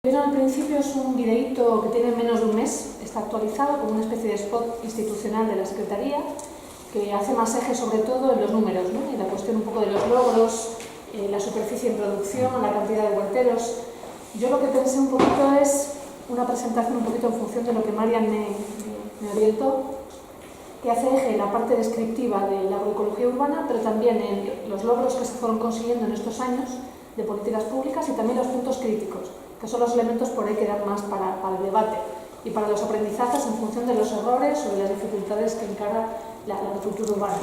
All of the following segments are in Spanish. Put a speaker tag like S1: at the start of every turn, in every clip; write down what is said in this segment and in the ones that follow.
S1: Pero al principio es un videíto que tiene menos de un mes, está actualizado como una especie de spot institucional de la Secretaría, que hace más eje sobre todo en los números, ¿no? En la cuestión un poco de los logros, la superficie en producción, la cantidad de huerteros. Yo lo que pensé un poquito es una presentación un poquito en función de lo que Marian me orientó, que hace eje en la parte descriptiva de la agroecología urbana, pero también en los logros que se fueron consiguiendo en estos años de políticas públicas y también los puntos críticos, que son los elementos por ahí que dan más para el debate y para los aprendizajes en función de los errores o de las dificultades que encara la agricultura urbana.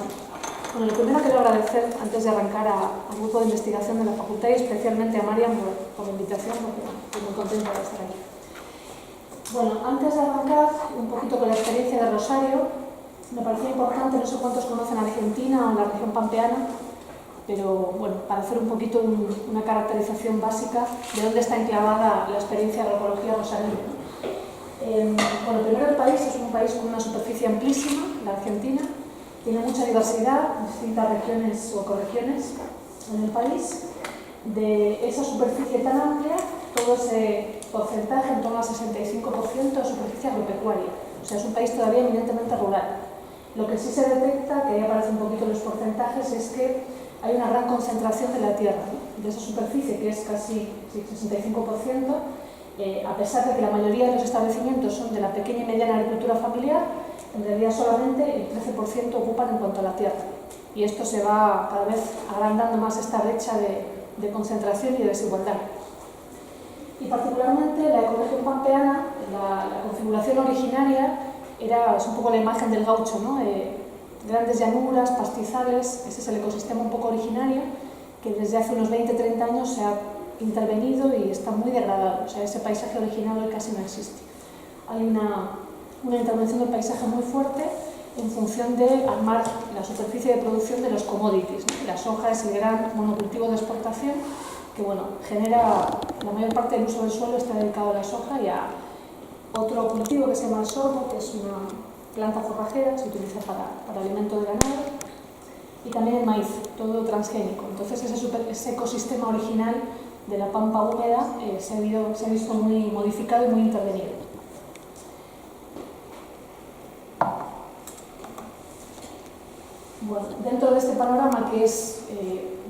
S1: Bueno, lo primero quiero agradecer, antes de arrancar, al grupo de investigación de la facultad y especialmente a Marian por la invitación, porque estoy muy contenta de estar aquí. Bueno, antes de arrancar un poquito con la experiencia de Rosario, me parecía importante, no sé cuántos conocen Argentina o la región pampeana, pero bueno, para hacer un poquito una caracterización básica de dónde está enclavada la experiencia de agroecología rosarina. Bueno, primero el país es un país con una superficie amplísima, la Argentina, tiene mucha diversidad, distintas regiones o ecorregiones en el país. De esa superficie tan amplia, todo ese porcentaje, en torno al 65% de superficie agropecuaria, o sea, es un país todavía eminentemente rural. Lo que sí se detecta, que ahí aparece un poquito en los porcentajes, es que hay una gran concentración de la tierra, ¿no? De esa superficie, que es casi 65%, a pesar de que la mayoría de los establecimientos son de la pequeña y mediana agricultura familiar, en realidad solamente el 13% ocupan en cuanto a la tierra. Y esto se va cada vez agrandando más esta brecha de concentración y de desigualdad. Y particularmente la ecorregión pampeana, la configuración originaria, es un poco la imagen del gaucho, ¿no? Grandes llanuras, pastizales, ese es el ecosistema un poco originario, que desde hace unos 20-30 años se ha intervenido y está muy degradado, o sea, ese paisaje original hoy casi no existe. Hay una intervención del paisaje muy fuerte en función de armar la superficie de producción de los commodities, ¿no? La soja es el gran monocultivo de exportación que, bueno, genera la mayor parte del uso del suelo está dedicado a la soja y a otro cultivo que se llama el sorgo, que es una planta forrajera, se utiliza para alimento de ganado, y también el maíz, todo transgénico. Entonces ese ecosistema original de la pampa húmeda se ha visto muy modificado y muy intervenido. Bueno, dentro de este panorama que es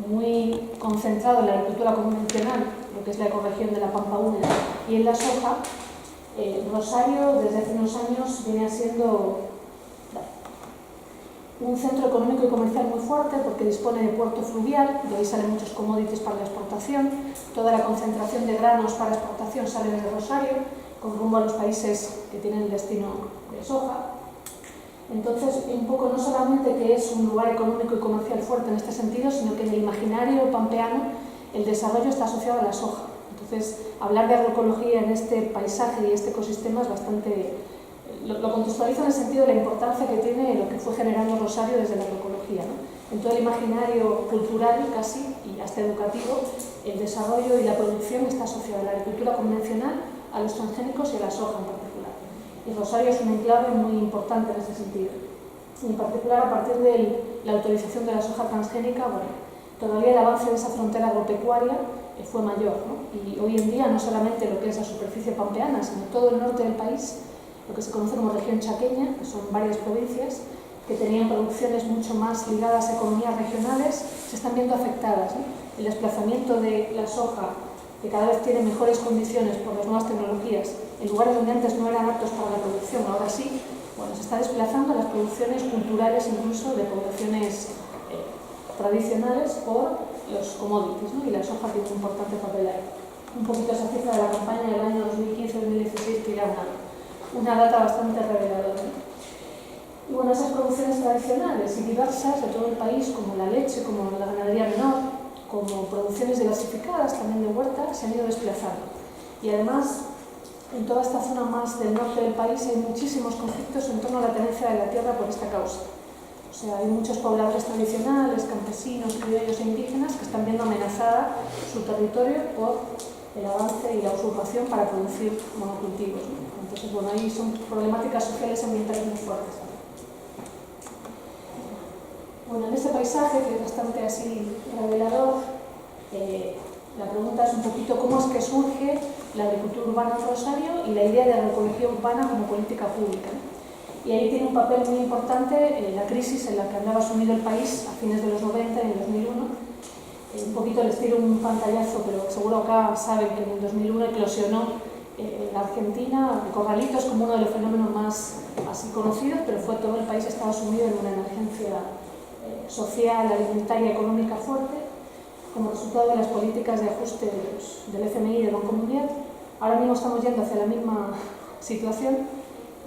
S1: muy concentrado en la agricultura convencional, lo que es la ecorregión de la pampa húmeda, y en la soja, Rosario desde hace unos años viene siendo un centro económico y comercial muy fuerte porque dispone de puerto fluvial, de ahí salen muchos commodities para la exportación, toda la concentración de granos para exportación sale desde Rosario, con rumbo a los países que tienen el destino de soja. Entonces, un poco no solamente que es un lugar económico y comercial fuerte en este sentido, sino que en el imaginario pampeano el desarrollo está asociado a la soja. Entonces, hablar de agroecología en este paisaje y este ecosistema es bastante... Lo contextualiza en el sentido de la importancia que tiene lo que fue generando Rosario desde la agroecología, ¿no? En todo el imaginario cultural casi, y hasta educativo, el desarrollo y la producción está asociado a la agricultura convencional, a los transgénicos y a la soja en particular. Y Rosario es un enclave muy importante en ese sentido. Y en particular, a partir de la autorización de la soja transgénica, bueno, todavía el avance de esa frontera agropecuaria fue mayor, ¿no? Y hoy en día no solamente lo que es la superficie pampeana, sino todo el norte del país, lo que se conoce como región chaqueña, que son varias provincias que tenían producciones mucho más ligadas a economías regionales, se están viendo afectadas, ¿no? El desplazamiento de la soja, que cada vez tiene mejores condiciones por las nuevas tecnologías, en lugares donde antes no eran aptos para la producción, ahora sí, bueno, se está desplazando las producciones culturales incluso de poblaciones tradicionales por los commodities, ¿no? Y la soja tiene un importante papel ahí. Un poquito esa cifra de la campaña del año 2015-2016 que era una data bastante reveladora, ¿no? Y bueno, esas producciones tradicionales y diversas de todo el país, como la leche, como la ganadería menor, como producciones diversificadas también de huerta, se han ido desplazando. Y además, en toda esta zona más del norte del país hay muchísimos conflictos en torno a la tenencia de la tierra por esta causa. O sea, hay muchos pobladores tradicionales, campesinos, criollos e indígenas que están viendo amenazada su territorio por el avance y la usurpación para producir monocultivos, ¿no? Entonces, bueno, ahí son problemáticas sociales y ambientales muy fuertes. Bueno, en este paisaje, que es bastante así revelador, la pregunta es un poquito cómo es que surge la agricultura urbana en Rosario y la idea de agroecología urbana como política pública. Y ahí tiene un papel muy importante la crisis en la que andaba sumido el país a fines de los 90, en el 2001. Un poquito les tiro un pantallazo, pero seguro acá saben que en el 2001 eclosionó en Argentina, Corralitos como uno de los fenómenos más así conocidos, pero fue todo el país estaba sumido en una emergencia social, alimentaria, económica fuerte, como resultado de las políticas de ajuste del FMI y del Banco Mundial. Ahora mismo estamos yendo hacia la misma situación.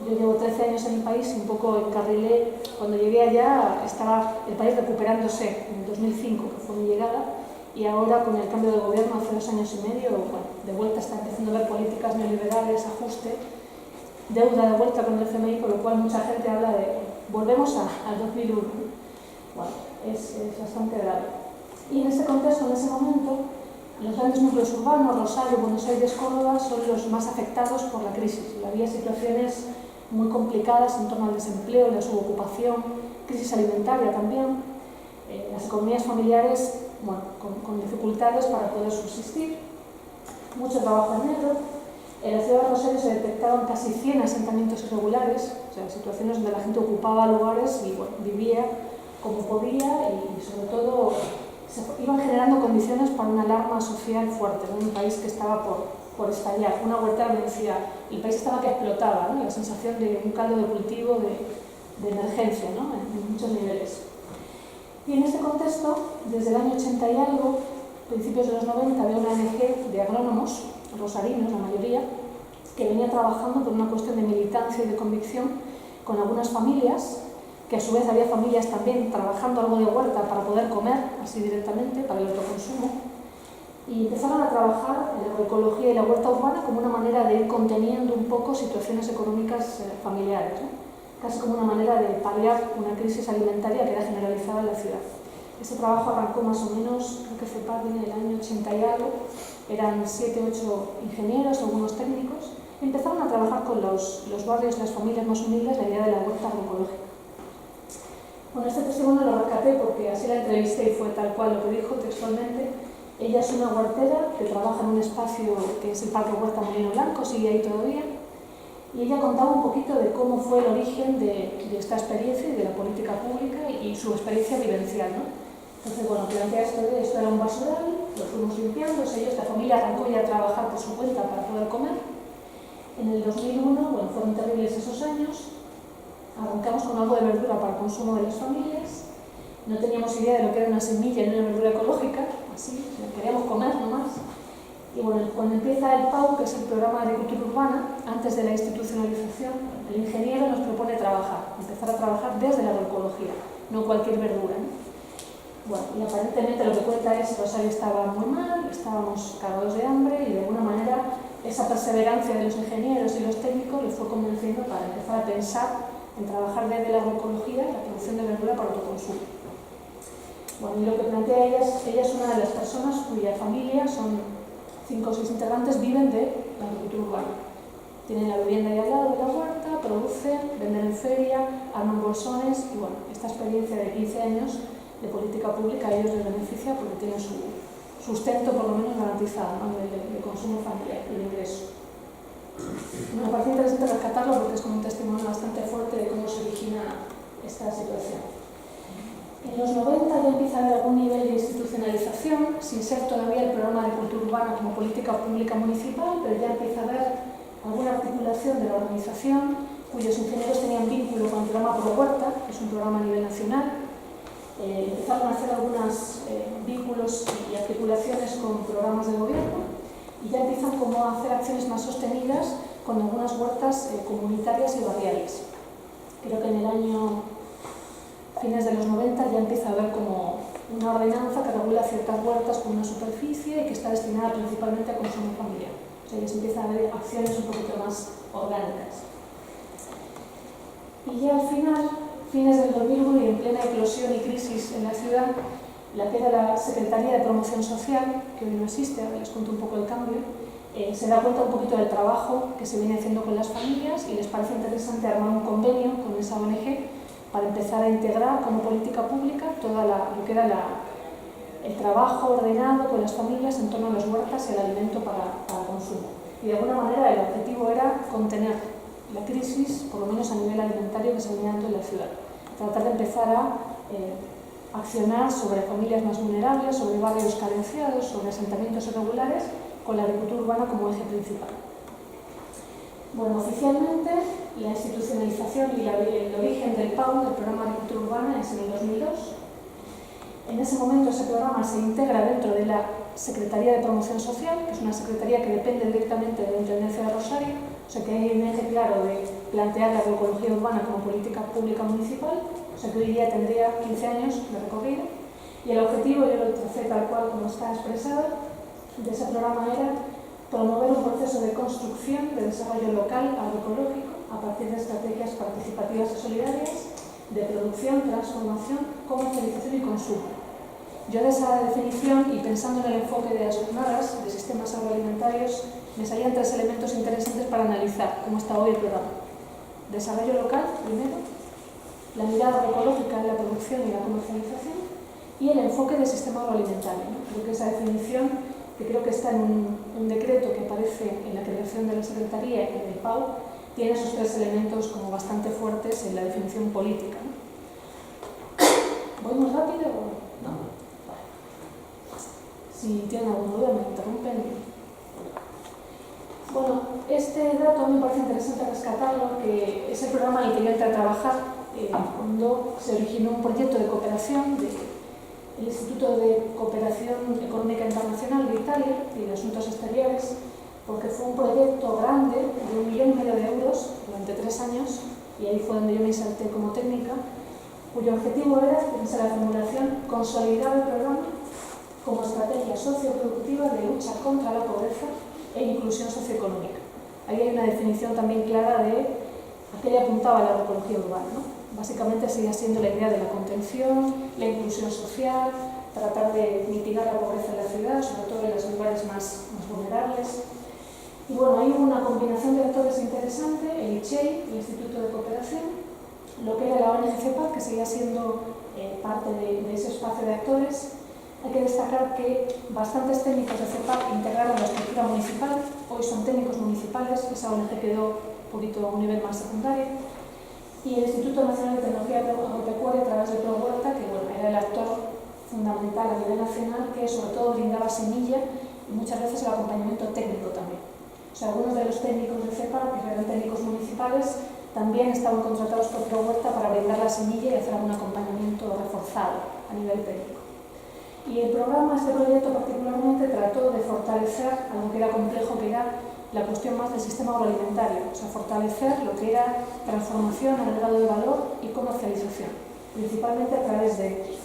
S1: Yo llevo 13 años en el país y un poco encarrilé. Cuando llegué allá estaba el país recuperándose en el 2005, que fue mi llegada, y ahora con el cambio de gobierno hace 2 años y medio, bueno, de vuelta está empezando a ver políticas neoliberales, ajuste, deuda de vuelta con el FMI, con lo cual mucha gente habla de volvemos al 2001. Bueno, es bastante grave. Y en ese contexto, en ese momento, los grandes núcleos urbanos, Rosario, Buenos Aires, Córdoba, son los más afectados por la crisis. Había situaciones muy complicadas en torno al desempleo, la subocupación, crisis alimentaria también, las economías familiares bueno, con dificultades para poder subsistir, mucho trabajo en negro. En la ciudad de Rosario se detectaban casi 100 asentamientos irregulares, o sea, situaciones donde la gente ocupaba lugares y bueno, vivía como podía y sobre todo se iban generando condiciones para una alarma social fuerte, ¿no? En un país que estaba por estallar. Una huerta me decía, el país estaba que explotaba, ¿no? La sensación de un caldo de cultivo de emergencia, ¿no? En muchos niveles. Y en este contexto, desde el año 80 y algo, principios de los 90, había una ONG de agrónomos, rosarinos la mayoría, que venía trabajando por una cuestión de militancia y de convicción con algunas familias, que a su vez había familias también trabajando algo de huerta para poder comer, así directamente, para el autoconsumo, y empezaron a trabajar en la agroecología y la huerta urbana como una manera de ir conteniendo un poco situaciones económicas familiares, ¿no? Casi como una manera de paliar una crisis alimentaria que era generalizada en la ciudad. Ese trabajo arrancó más o menos, creo que FEPAD viene del año 80 y algo, eran 7 u 8 ingenieros, algunos técnicos, y empezaron a trabajar con los barrios, las familias más humildes, la idea de la huerta agroecológica. Bueno, este testimonio lo rescaté porque así la entrevisté y fue tal cual lo que dijo textualmente. Ella es una huertera que trabaja en un espacio que es el Parque Huerta Molino Blanco, sigue ahí todavía, y ella contaba un poquito de cómo fue el origen de esta experiencia y de la política pública y su experiencia vivencial, ¿no? Entonces, bueno, plantea esto era un basural, lo fuimos limpiando, la familia arrancó ya a trabajar por su cuenta para poder comer. En el 2001, bueno, fueron terribles esos años, arrancamos con algo de verdura para el consumo de las familias, no teníamos idea de lo que era una semilla y una verdura ecológica, así, queríamos comer nomás. Y bueno, cuando empieza el PAU, que es el Programa de Agricultura Urbana, antes de la institucionalización, el ingeniero nos propone empezar a trabajar desde la agroecología, no cualquier verdura, ¿no? Bueno, y aparentemente lo que cuenta es que Rosario estaba muy mal, estábamos cagados de hambre y de alguna manera esa perseverancia de los ingenieros y los técnicos les fue convenciendo para empezar a pensar en trabajar desde la agroecología y la producción de verdura para autoconsumo. Bueno, y lo que plantea ella es una de las personas cuya familia, son 5 o 6 integrantes, viven de la agricultura urbana. Tienen la vivienda ahí al lado de la huerta, producen, venden en feria, arman bolsones y bueno, esta experiencia de 15 años de política pública a ellos les beneficia porque tienen su sustento por lo menos garantizado, ¿no? de consumo familiar y de ingreso. Me parece interesante rescatarlo porque es como un testimonio bastante fuerte de cómo se origina esta situación. En los 90 ya empieza a haber algún nivel de institucionalización, sin ser todavía el programa de cultura urbana como política pública municipal, pero ya empieza a haber alguna articulación de la organización, cuyos ingenieros tenían vínculo con el programa Pro Huerta, que es un programa a nivel nacional. Empezaron a hacer algunos vínculos y articulaciones con programas de gobierno y ya empiezan como a hacer acciones más sostenidas con algunas huertas comunitarias y barriales. Creo que en el año fines de los 90 ya empieza a haber como una ordenanza que regula ciertas huertas con una superficie y que está destinada principalmente a consumo familiar. O sea, ya se empiezan a ver acciones un poquito más orgánicas. Y ya al final, fines del 2001 y en plena eclosión y crisis en la ciudad, la que era la Secretaría de Promoción Social, que hoy no existe, ahora les cuento un poco el cambio, se da cuenta un poquito del trabajo que se viene haciendo con las familias y les parece interesante armar un convenio con esa ONG para empezar a integrar como política pública todo lo que era el trabajo ordenado con las familias en torno a las huertas y el alimento para consumo. y de alguna manera el objetivo era contener la crisis, por lo menos a nivel alimentario, que se venía dando en la ciudad. Tratar de empezar a accionar sobre familias más vulnerables, sobre barrios carenciados, sobre asentamientos irregulares, con la agricultura urbana como eje principal. Bueno, oficialmente la institucionalización y el origen del PAU, del Programa de Agricultura Urbana, es en el 2002. En ese momento ese programa se integra dentro de la Secretaría de Promoción Social, que es una secretaría que depende directamente de la Intendencia de Rosario, o sea que hay un eje claro de plantear la agroecología urbana como política pública municipal, o sea que hoy día tendría 15 años de recorrido, y el objetivo, yo lo tracé tal cual como está expresado, de ese programa era promover un proceso de construcción de desarrollo local agroecológico a partir de estrategias participativas y solidarias de producción, transformación, comercialización y consumo. Yo de esa definición y pensando en el enfoque de las jornadas de sistemas agroalimentarios me salían 3 elementos interesantes para analizar cómo está hoy el programa. Desarrollo local, primero, la mirada agroecológica en la producción y la comercialización y el enfoque del sistema agroalimentario, ¿no? Creo que esa definición, que creo que está en un decreto que aparece en la creación de la Secretaría y del PAU, tiene esos 3 elementos como bastante fuertes en la definición política, ¿no? ¿Voy muy rápido o no? Vale. Si tienen alguna duda me interrumpen. Bueno, este dato me parece interesante rescatarlo, que es el programa en el que yo entré a trabajar cuando se originó un proyecto de cooperación del Instituto de Cooperación Económica Internacional de Italia y de Asuntos Exteriores, porque fue un proyecto grande de 1,5 millones de euros durante 3 años, y ahí fue donde yo me inserté como técnica, cuyo objetivo era, desde la formulación, consolidar el programa como estrategia socioproductiva de lucha contra la pobreza e inclusión socioeconómica. Ahí hay una definición también clara de a qué le apuntaba la agroecología urbana, ¿no? Básicamente sigue siendo la idea de la contención, la inclusión social, tratar de mitigar la pobreza en la ciudad, sobre todo en los lugares más vulnerables. Y bueno, hay una combinación de actores interesante, el ICHEI, el Instituto de Cooperación, lo que era la ONG CEPAC, que seguía siendo parte de ese espacio de actores. Hay que destacar que bastantes técnicos de CEPAC integraron la estructura municipal, hoy son técnicos municipales, esa ONG quedó un poquito a un nivel más secundario, y el Instituto Nacional de Tecnología Agropecuaria a través de ProHuerta, que bueno, era el actor fundamental a nivel nacional, que sobre todo brindaba semilla y muchas veces el acompañamiento técnico también. O sea, algunos de los técnicos de CEPAC, que eran técnicos municipales, también estaban contratados por ProHuerta para brindar la semilla y hacer algún acompañamiento reforzado a nivel técnico. Y el programa, este proyecto particularmente, trató de fortalecer algo que era complejo, que era la cuestión más del sistema agroalimentario, o sea, fortalecer lo que era transformación, agregado de valor y comercialización, principalmente a través de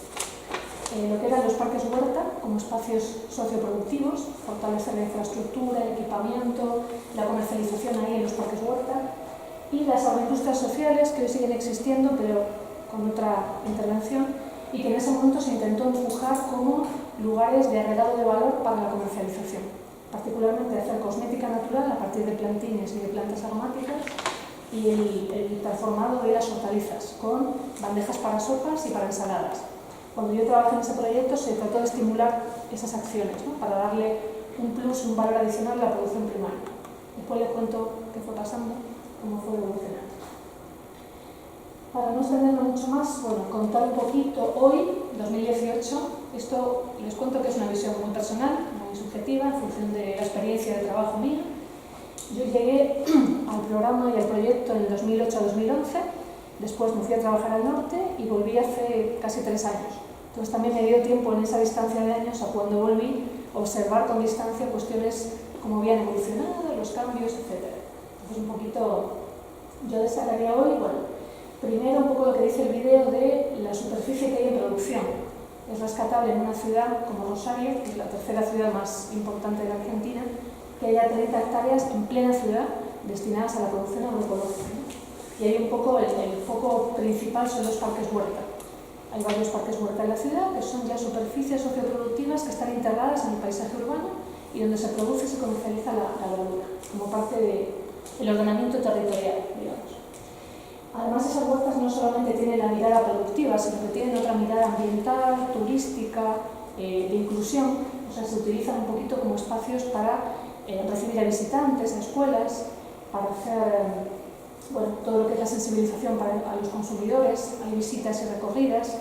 S1: lo que eran los parques huerta como espacios socioproductivos, fortalecer la infraestructura, el equipamiento, la comercialización ahí en los parques huerta, y las agroindustrias sociales, que hoy siguen existiendo, pero con otra intervención, y que en ese momento se intentó empujar como lugares de agregado de valor para la comercialización, particularmente hacer cosmética natural a partir de plantines y de plantas aromáticas, y el transformado de las hortalizas con bandejas para sopas y para ensaladas. Cuando yo trabajé en ese proyecto se trató de estimular esas acciones, ¿no? Para darle un plus, un valor adicional a la producción primaria. Después les cuento qué fue pasando, cómo fue evolucionando. Para no extenderme mucho más, bueno, contar un poquito hoy, 2018, esto les cuento que es una visión muy personal, muy subjetiva, en función de la experiencia de trabajo mía. Yo llegué al programa y al proyecto en el 2008 a 2011, después me fui a trabajar al norte y volví hace casi 3 años. Entonces también me dio tiempo en esa distancia de años a cuando volví a observar con distancia cuestiones como habían evolucionado, los cambios, etc. Entonces un poquito yo destacaría hoy, bueno, primero un poco lo que dice el vídeo de la superficie que hay en producción. Es rescatable en una ciudad como Rosario, que es la tercera ciudad más importante de la Argentina, que haya 30 hectáreas en plena ciudad destinadas a la producción agroecológica, ¿no? Y ahí un poco el foco principal son los parques huerta. Hay varios parques huerta en la ciudad que son ya superficies socioproductivas que están integradas en el paisaje urbano y donde se produce y se comercializa la verdura, como parte del ordenamiento territorial, digamos. Además, esas huertas no solamente tienen la mirada productiva, sino que tienen otra mirada ambiental, turística, de inclusión. O sea, se utilizan un poquito como espacios para recibir a visitantes, a escuelas, para hacer todo lo que es la sensibilización a los consumidores, hay visitas y recorridas.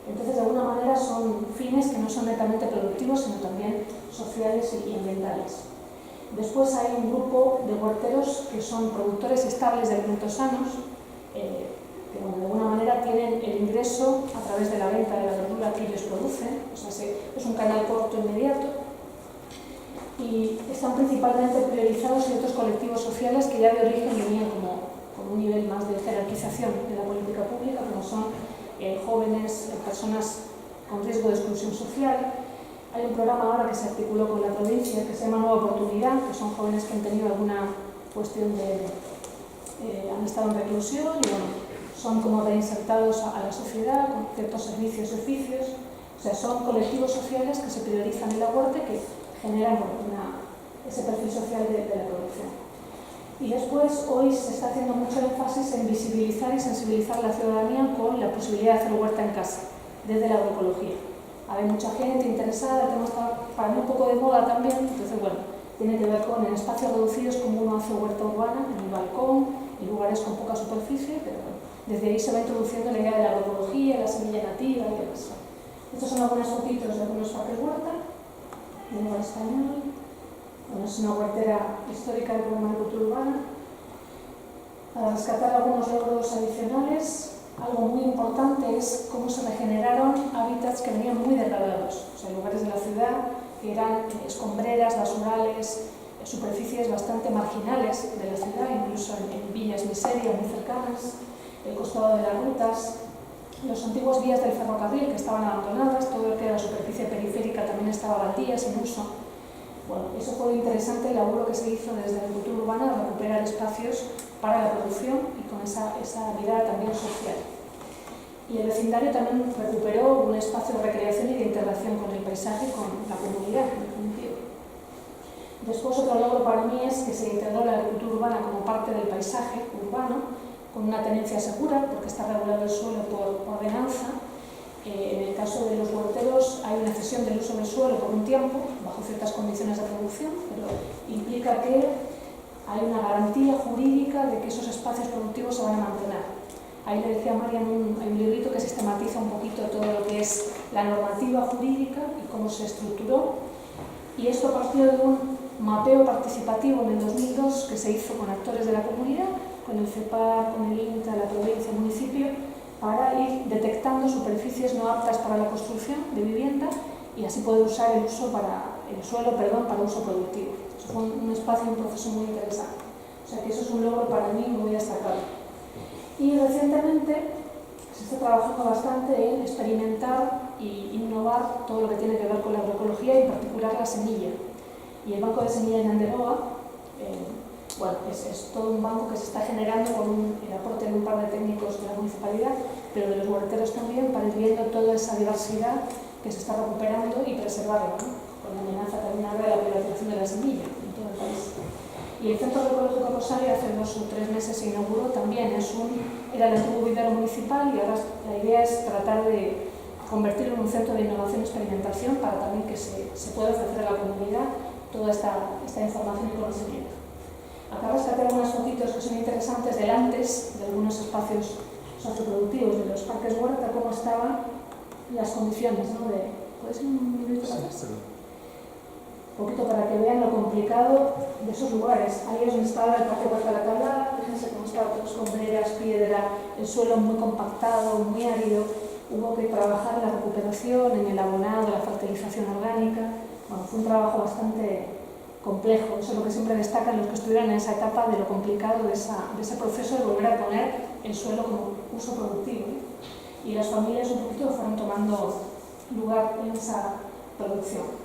S1: Entonces, de alguna manera son fines que no son netamente productivos, sino también sociales y ambientales. Después hay un grupo de huerteros que son productores estables de alimentos sanos, que de alguna manera tienen el ingreso a través de la venta de la verdura que ellos producen, o sea, es un canal corto inmediato, y están principalmente priorizados ciertos colectivos sociales que ya de origen venían con un nivel más de jerarquización de la política pública, como son jóvenes, personas con riesgo de exclusión social. Hay un programa ahora que se articuló con la provincia que se llama Nueva Oportunidad, que son jóvenes que han tenido alguna cuestión han estado en reclusión y son como reinsertados a la sociedad con ciertos servicios y oficios. O sea, son colectivos sociales que se priorizan en la huerta y que generan ese perfil social de la producción. Y después, hoy se está haciendo mucho énfasis en visibilizar y sensibilizar a la ciudadanía con la posibilidad de hacer huerta en casa, desde la agroecología. Hay mucha gente interesada, el tema está para mí un poco de moda también, entonces tiene que ver con en espacios reducidos como uno hace huerta urbana, en el balcón, en lugares con poca superficie, pero desde ahí se va introduciendo la idea de la agroecología, la semilla nativa y demás. Estas son algunas fotitos de algunos parques huerta, de lengua español. Es una huertera histórica del programa de cultura urbana. Para rescatar algunos logros adicionales, algo muy importante es cómo se regeneraron hábitats que venían muy degradados, o sea, lugares de la ciudad que eran escombreras, basurales, superficies bastante marginales de la ciudad, incluso en villas miserias muy cercanas, el costado de las rutas, las antiguas vías del ferrocarril que estaban abandonadas, todo lo que era la superficie periférica también estaba vacía, sin uso. Eso fue interesante el laburo que se hizo desde la cultura urbana de recuperar espacios para la producción y con esa mirada también social. Y el vecindario también recuperó un espacio de recreación y de integración con el paisaje y con la comunidad, en definitiva. Después, otro logro para mí es que se integró la agricultura urbana como parte del paisaje urbano, con una tenencia segura, porque está regulado el suelo por ordenanza. En el caso de los huerteros hay una cesión del uso del suelo por un tiempo, bajo ciertas condiciones de producción, pero implica que hay una garantía jurídica de que esos espacios productivos se van a mantener. Ahí le decía a Marian, hay un librito que sistematiza un poquito todo lo que es la normativa jurídica y cómo se estructuró. Y esto partió de un mapeo participativo en el 2002 que se hizo con actores de la comunidad, con el CEPAR, con el INTA, la provincia, el municipio, para ir detectando superficies no aptas para la construcción de vivienda y así poder usar el suelo para uso productivo. Eso fue un espacio, un proceso muy interesante. O sea que eso es un logro para mí muy destacado. Y recientemente se está trabajando bastante en experimentar e innovar todo lo que tiene que ver con la agroecología y en particular la semilla. Y el banco de semilla en Anderoa, es todo un banco que se está generando con el aporte de un par de técnicos de la municipalidad, pero de los huerteros también, para ir viendo toda esa diversidad que se está recuperando y preservarla, ¿no? Con la amenaza también ahora de la privatización de la semilla en todo el país. Y el Centro Agroecológico Rosario hace 2 o 3 meses se inauguró también, era el antiguo vivero municipal y ahora la idea es tratar de convertirlo en un centro de innovación y experimentación para también que se pueda ofrecer a la comunidad toda esta información y conocimiento. Acá rescaté algunas fotitos que son interesantes del antes de algunos espacios socioproductivos de los parques huerta, cómo estaban las condiciones, ¿no? ¿Puedes ir un minuto para atrás? Un poquito para que vean lo complicado de esos lugares. Ahí es donde estaba el parque Huerta La Tablada, fíjense cómo estaba todo escombreras, piedra, el suelo muy compactado, muy árido. Hubo que trabajar en la recuperación, en el abonado, la fertilización orgánica. Fue un trabajo bastante complejo. Eso es lo que siempre destacan los que estuvieron en esa etapa de lo complicado de ese proceso de volver a poner el suelo como uso productivo. Y las familias un poquito fueron tomando lugar en esa producción.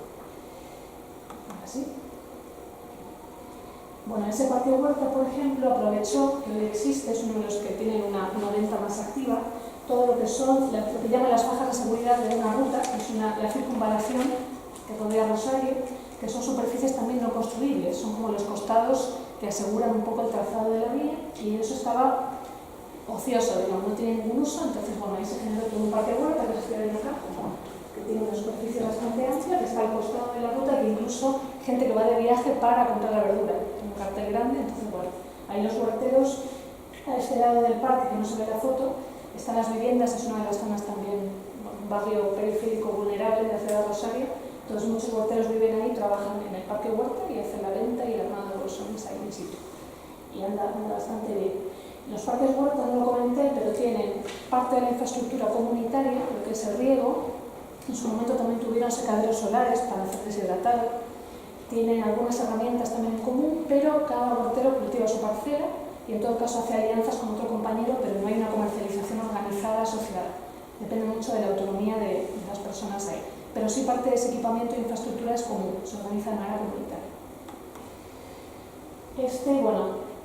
S1: ¿Sí? Ese parque huerta, por ejemplo, aprovechó que hoy existe, es uno de los que tienen una venta más activa, todo lo que son, lo que llaman las fajas de seguridad de una ruta, que es la circunvalación que rodea Rosario, que son superficies también no construibles, son como los costados que aseguran un poco el trazado de la vía, y eso estaba ocioso, digamos, no tiene ningún uso, entonces ahí se generó todo un parque huerta que se estoy viendo acá, que tiene una superficie bastante amplia, que está al costado de la ruta, que incluso gente que va de viaje para comprar la verdura. Un cartel grande, entonces bueno, ahí los huerteros, a este lado del parque, que no se ve la foto, están las viviendas, es una de las zonas también, un barrio periférico vulnerable de la ciudad de Rosario. Entonces muchos huerteros viven ahí, trabajan en el parque huerta y hacen la venta y el armado de bolsones ahí en sitio. Y anda bastante bien. Los parques huerta no lo comenté, pero tienen parte de la infraestructura comunitaria, lo que es el riego. En su momento también tuvieron secaderos solares para hacer deshidratado. Tienen algunas herramientas también en común, pero cada huertero cultiva su parcela y en todo caso hace alianzas con otro compañero, pero no hay una comercialización organizada asociada. Depende mucho de la autonomía de las personas ahí. Pero sí parte de ese equipamiento e infraestructura es común, se organiza de manera comunitaria.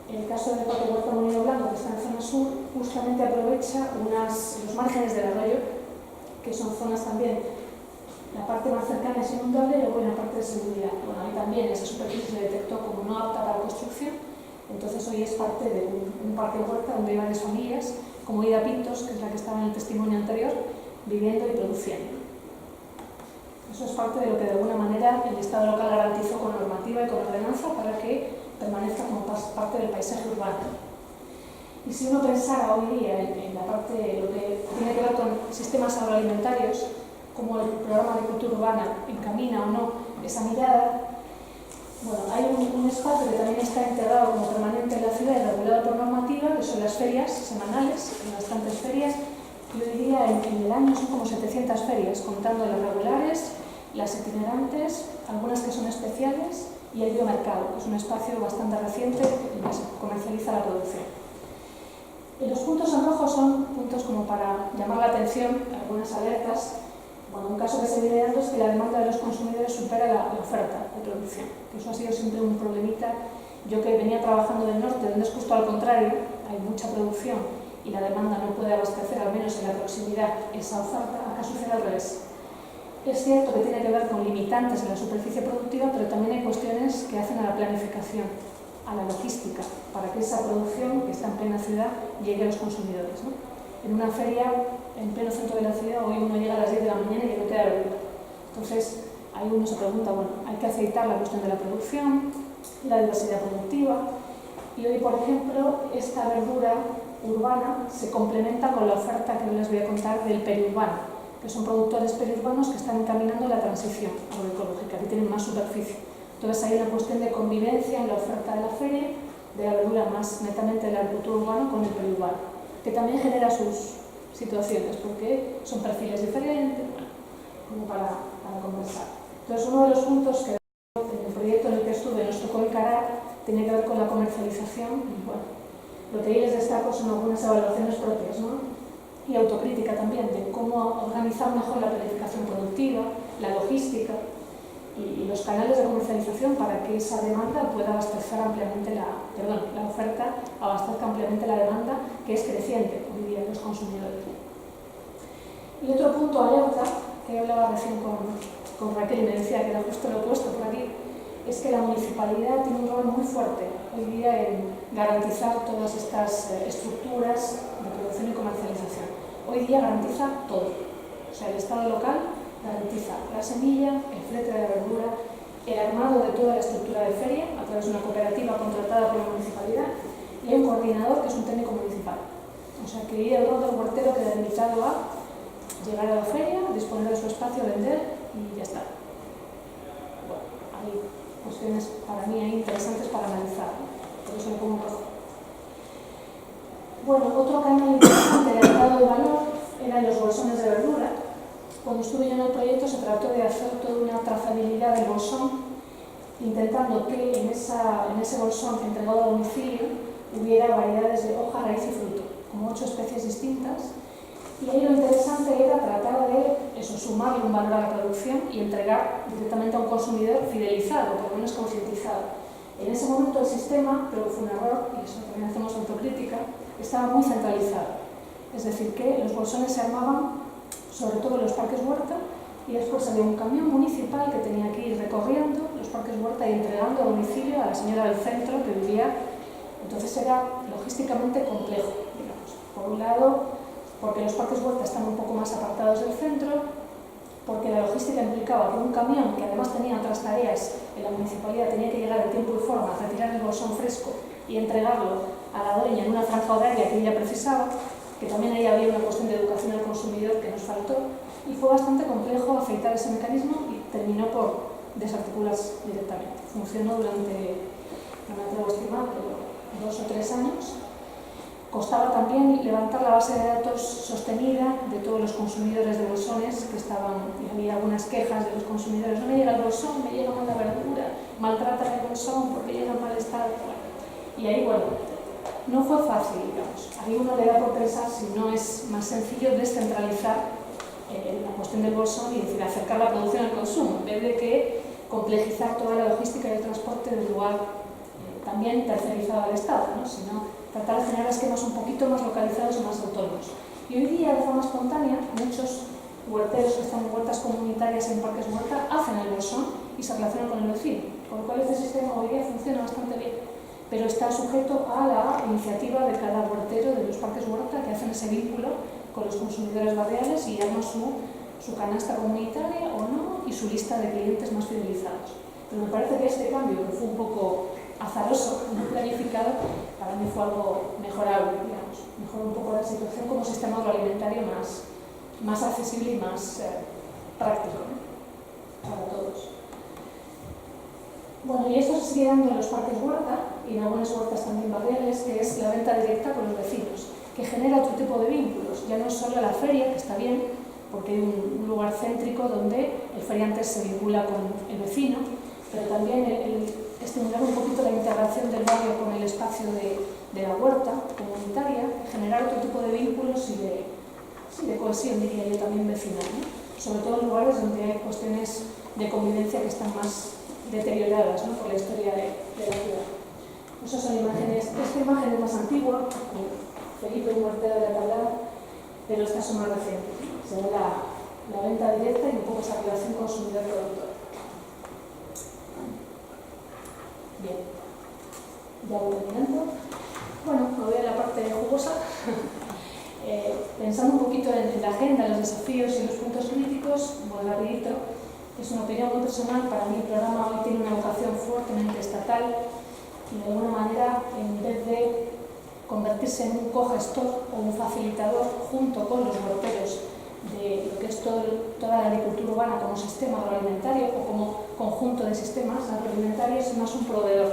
S1: El caso del Parque Huerta Molino Blanco, que está en zona sur, justamente aprovecha los márgenes del arroyo, que son zonas también, la parte más cercana es inundable y luego una parte de seguridad. Bueno, ahí también esa superficie se detectó como no apta para construcción, entonces hoy es parte de un parque huerta donde hay varias familias, como Ida Pintos, que es la que estaba en el testimonio anterior, viviendo y produciendo. Eso es parte de lo que de alguna manera el Estado local garantizó con normativa y con ordenanza para que permanezca como parte del paisaje urbano. Y si uno pensara hoy día en la parte, lo que tiene que ver con sistemas agroalimentarios, como el programa de agricultura urbana encamina o no esa mirada, bueno, hay un espacio que también está integrado como permanente en la ciudad y regulado por normativa, que son las ferias semanales, hay bastantes ferias, y hoy día en el año son como 700 ferias, contando las regulares, las itinerantes, algunas que son especiales, y el biomercado, que es un espacio bastante reciente en que se comercializa la producción. Los puntos en rojo son puntos como para llamar la atención, algunas alertas. Bueno, un caso que se viene dando es que la demanda de los consumidores supera la oferta de producción, que eso ha sido siempre un problemita. Yo que venía trabajando del norte, donde es justo al contrario, hay mucha producción y la demanda no puede abastecer, al menos en la proximidad, esa oferta, acá sucede al revés. Es cierto que tiene que ver con limitantes en la superficie productiva, pero también hay cuestiones que hacen a la planificación, a la logística, para que esa producción que está en plena ciudad llegue a los consumidores, ¿no? En una feria, en pleno centro de la ciudad, hoy uno llega a las 10 de la mañana y no queda verdura. Entonces, ahí uno se pregunta, bueno, hay que aceitar la cuestión de la producción, la diversidad productiva, y hoy, por ejemplo, esta verdura urbana se complementa con la oferta que les voy a contar del periurbano, que son productores periurbanos que están encaminando la transición agroecológica, que tienen más superficie. Entonces hay una cuestión de convivencia en la oferta de la feria, de la verdura más netamente del agricultor urbano con el periurbano, que también genera sus situaciones, porque son perfiles diferentes, bueno, como para conversar. Entonces uno de los puntos que en el proyecto en el que estuve nos tocó encarar tenía que ver con la comercialización, y bueno, lo que ahí les destaco son algunas evaluaciones propias, ¿no? Y autocrítica también de cómo organizar mejor la planificación productiva, la logística y los canales de comercialización para que esa demanda pueda abastecer ampliamente la oferta abastezca ampliamente la demanda, que es creciente hoy día en los consumidores. Y otro punto alerta, que hablaba recién con Raquel y me decía que era justo lo opuesto por aquí, es que la municipalidad tiene un rol muy fuerte hoy día en garantizar todas estas estructuras de producción y comercialización. Hoy día garantiza todo. O sea, el Estado local garantiza la semilla, el flete de la verdura, el armado de toda la estructura de feria a través de una cooperativa contratada por la municipalidad y hay un coordinador que es un técnico municipal. O sea, que el rol del huertero queda limitado a llegar a la feria, disponer de su espacio, vender y ya está. Bueno, hay cuestiones para mí interesantes para analizar, por eso lo pongo rojo. Bueno, otro canal interesante de agregado de valor eran los bolsones de verdura. Cuando estuve yo en el proyecto se trató de hacer toda una trazabilidad del bolsón, intentando que en ese bolsón entregado a domicilio hubiera variedades de hoja, raíz y fruto, como 8 especies distintas. Y ahí lo interesante era tratar de sumarle un valor a la producción y entregar directamente a un consumidor fidelizado, por lo menos concientizado. En ese momento el sistema, pero fue un error, y eso también hacemos autocrítica, estaba muy centralizado. Es decir, que los bolsones se armaban sobre todo en los parques huerta y después había un camión municipal que tenía que ir recorriendo los parques huerta y entregando a domicilio a la señora del centro que vivía. Entonces era logísticamente complejo, digamos. Por un lado, porque los parques huerta están un poco más apartados del centro, porque la logística implicaba que un camión, que además tenía otras tareas en la municipalidad, forma retirar el bolsón fresco y entregarlo a la dueña en una franja horaria que ella precisaba, que también ahí había una cuestión de educación al consumidor que nos faltó, y fue bastante complejo afeitar ese mecanismo y terminó por desarticularse directamente. Funcionó durante, no me atrevo a estimar, pero 2 o 3 años. Costaba también levantar la base de datos sostenida de todos los consumidores de bolsones que estaban, y había algunas quejas de los consumidores: no me llega el bolsón, me llega mal la verdura, maltratan el bolsón porque llega en mal estado. Y ahí, bueno, no fue fácil, digamos. A mí uno le da por pensar si no es más sencillo descentralizar la cuestión del bolsón y decir, acercar la producción al consumo, en vez de que complejizar toda la logística y el transporte del lugar también tercerizado al Estado, ¿no? Sino tratar de generar esquemas un poquito más localizados y más autónomos. Y hoy día, de forma espontánea, muchos huerteros que están en huertas comunitarias en parques huerta hacen el bolsón y se relacionan con el vecino, con lo cual este sistema hoy día funciona bastante bien, pero está sujeto a la iniciativa de cada huertero de los parques huerta, que hacen ese vínculo con los consumidores barriales y arman su canasta comunitaria o no y su lista de clientes más fidelizados. Pero me parece que este cambio, que fue un poco azaroso, no planificado, para mí fue algo mejorable, digamos. Mejoró un poco la situación como sistema agroalimentario más accesible y más práctico, ¿no? Para todos. Bueno, y esto se sigue dando en los parques huerta y en algunas huertas también barriales, que es la venta directa con los vecinos, que genera otro tipo de vínculos. Ya no es solo la feria, que está bien, porque hay un lugar céntrico donde el feriante se vincula con el vecino, pero también estimular un poquito la integración del barrio con el espacio de la huerta comunitaria, generar otro tipo de vínculos y de cohesión, diría yo, también vecinal, ¿no? Sobre todo en lugares donde hay cuestiones de convivencia que están más deterioradas, ¿no? Por la historia de la ciudad. Esas son imágenes. Esta imagen es más antigua, Felipe, un huertero de Alcalá, pero estas son más recientes. Se ve la venta directa y un poco esa relación consumidor-productor. Bien, ya voy terminando. Bueno, me voy a la parte jugosa. Pensando un poquito en la agenda, los desafíos y los puntos críticos, muy rapidito, es una opinión muy personal. Para mí el programa hoy tiene una vocación fuertemente estatal y de alguna manera, en vez de convertirse en un cogestor o un facilitador junto con los huerteros de lo que es toda la agricultura urbana como sistema agroalimentario o como conjunto de sistemas agroalimentarios, es más un proveedor,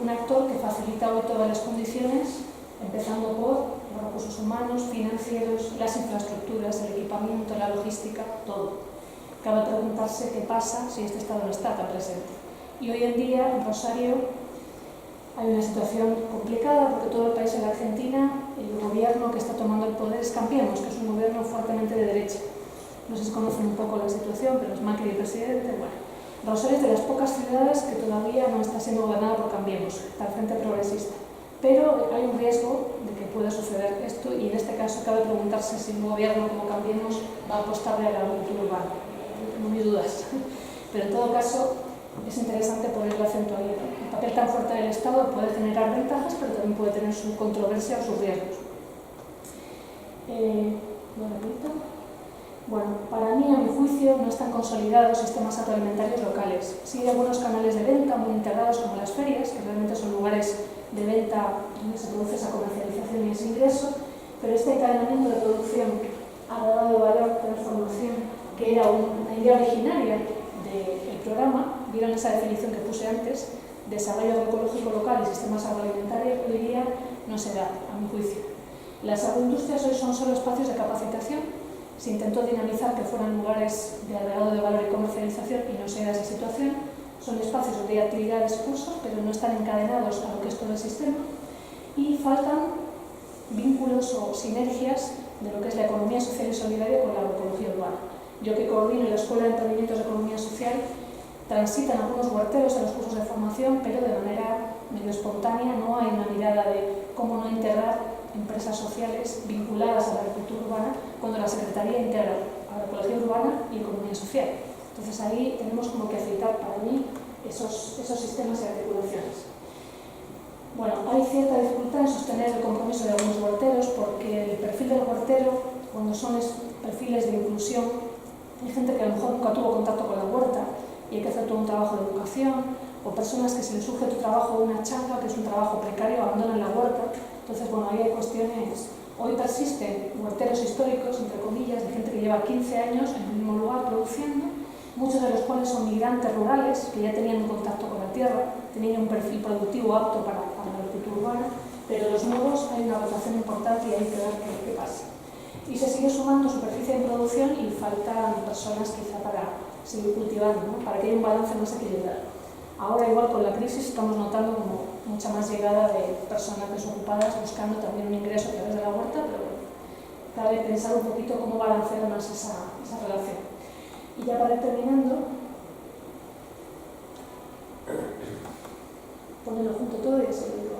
S1: un actor que facilita hoy todas las condiciones, empezando por los recursos humanos, financieros, las infraestructuras, el equipamiento, la logística, todo. Cabe preguntarse qué pasa si este Estado no está tan presente. Y hoy en día en Rosario hay una situación complicada porque todo el país en la Argentina, el gobierno que está tomando el poder es Cambiemos, que es un gobierno fuertemente de derecha. No sé si conocen un poco la situación, pero es Macri el presidente. Bueno, Rosario es de las pocas ciudades que todavía no está siendo gobernada por Cambiemos, está al Frente Progresista. Pero hay un riesgo de que pueda suceder esto y en este caso cabe preguntarse si un gobierno como Cambiemos va a apostarle a la agricultura urbana. Tengo mis dudas. Pero en todo caso es interesante poner el acento ahí. El papel tan fuerte del Estado puede generar ventajas, pero también puede tener su controversia o sus riesgos. Bueno, para mí, a mi juicio, no están consolidados sistemas agroalimentarios locales. Sí hay algunos canales de venta muy integrados como las ferias, que realmente son lugares de venta donde se produce esa comercialización y ese ingreso, pero este encadenamiento de producción agregado de valor, transformación, que era una idea originaria del programa, vieron esa definición que puse antes, desarrollo agroecológico local y sistemas agroalimentarios, hoy día no se da, a mi juicio. Las agroindustrias hoy son solo espacios de capacitación. Se intentó dinamizar que fueran lugares de agregado de valor y comercialización y no se da esa situación. Son espacios donde hay actividades, cursos, pero no están encadenados a lo que es todo el sistema. Y faltan vínculos o sinergias de lo que es la economía social y solidaria con la agroecología urbana. Yo que coordino la Escuela de Emprendimientos de Economía Social, transitan algunos huerteros a los cursos de formación, pero de manera medio espontánea. No hay una mirada de cómo no integrar empresas sociales vinculadas a la agricultura urbana cuando la Secretaría integra agroecología urbana y economía social. Entonces ahí tenemos como que aceitar para mí esos sistemas y articulaciones. Bueno, hay cierta dificultad en sostener el compromiso de algunos huerteros porque el perfil del huertero, cuando son perfiles de inclusión, hay gente que a lo mejor nunca tuvo contacto con la huerta y hay que hacer todo un trabajo de educación, o personas que se les surge tu trabajo de una changa, que es un trabajo precario, abandonan la huerta. Entonces, bueno, ahí hay cuestiones. Hoy persisten huerteros históricos, entre comillas, de gente que lleva 15 años en el mismo lugar produciendo, muchos de los cuales son migrantes rurales que ya tenían un contacto con la tierra, tenían un perfil productivo apto para la agricultura urbana, pero los nuevos hay una rotación importante y hay que ver qué pasa. Y se sigue sumando superficie de producción y faltan personas quizá para seguir cultivando, ¿no? Para que haya un balance más equilibrado. Ahora, igual con la crisis, estamos notando como mucha más llegada de personas desocupadas buscando también un ingreso a través de la huerta, pero bueno, cabe pensar un poquito cómo balancear más esa relación. Y ya para ir terminando, ponerlo junto todo y así lo digo.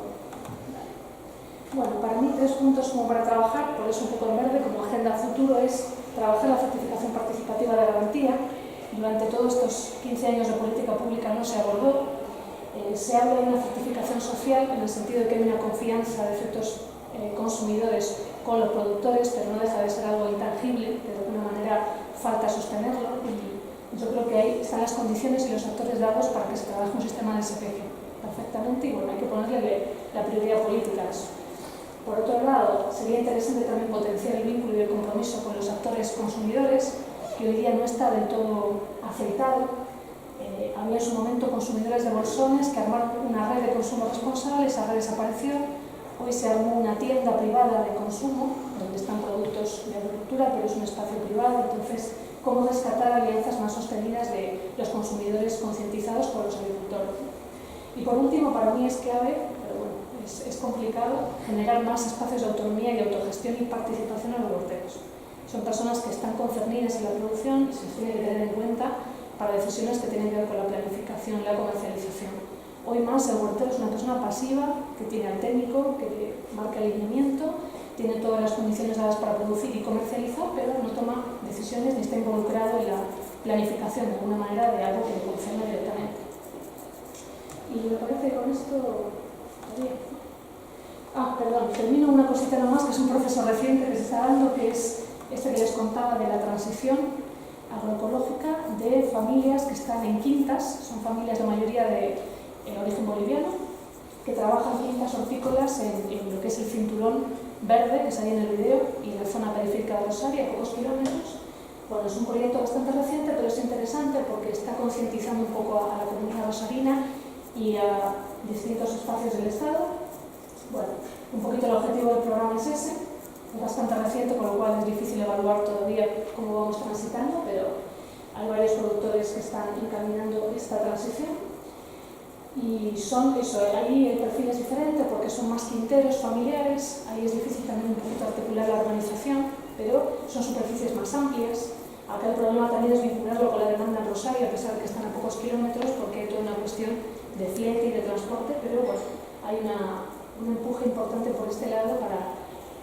S1: Bueno, para mí 3 puntos como para trabajar, por eso un poco en verde, como agenda futuro, es trabajar la certificación participativa de garantía. Durante todos estos 15 años de política pública no se abordó. Se habla de una certificación social en el sentido de que hay una confianza de ciertos consumidores con los productores, pero no deja de ser algo intangible, que de alguna manera falta sostenerlo. Y yo creo que ahí están las condiciones y los actores dados para que se trabaje un sistema de SPG perfectamente, y bueno, hay que ponerle la prioridad política a eso. Por otro lado, sería interesante también potenciar el vínculo y el compromiso con los actores consumidores, que hoy día no está del todo aceitado. Había en su momento consumidores de bolsones que armaron una red de consumo responsable, esa red desapareció. Hoy se armó una tienda privada de consumo, donde están productos de agricultura, pero es un espacio privado. Entonces, ¿cómo rescatar alianzas más sostenidas de los consumidores concientizados con los agricultores? Y por último, para mí es clave, pero bueno, es complicado, generar más espacios de autonomía y de autogestión y participación en los huerteros. Son personas que están concernidas en la producción y se les tiene que tener en cuenta para decisiones que tienen que ver con la planificación y la comercialización. Hoy más el huertero es una persona pasiva que tiene al técnico, que marca el lineamiento, tiene todas las condiciones dadas para producir y comercializar, pero no toma decisiones ni está involucrado en la planificación de alguna manera de algo que le concierne directamente. Y me parece que con esto... perdón, termino una cosita nomás, que es un proceso reciente que se está dando, que es este que les contaba de la transición agroecológica de familias que están en quintas, son familias de mayoría de origen boliviano, que trabajan quintas hortícolas en lo que es el cinturón verde que sale en el video y en la zona periférica de Rosario, a pocos kilómetros. Bueno, es un proyecto bastante reciente, pero es interesante porque está concientizando un poco a la comunidad rosarina y a distintos espacios del Estado. Bueno, un poquito el objetivo del programa es ese. Es bastante reciente, con lo cual es difícil evaluar todavía cómo vamos transitando, pero hay varios productores que están encaminando esta transición. Y son eso, ahí el perfil es diferente porque son más quinteros familiares, ahí es difícil también un poquito articular la urbanización, pero son superficies más amplias. Acá el problema también es vincularlo con la demanda en Rosario, a pesar de que están a pocos kilómetros, porque hay toda una cuestión de flete y de transporte, pero bueno, hay un empuje importante por este lado para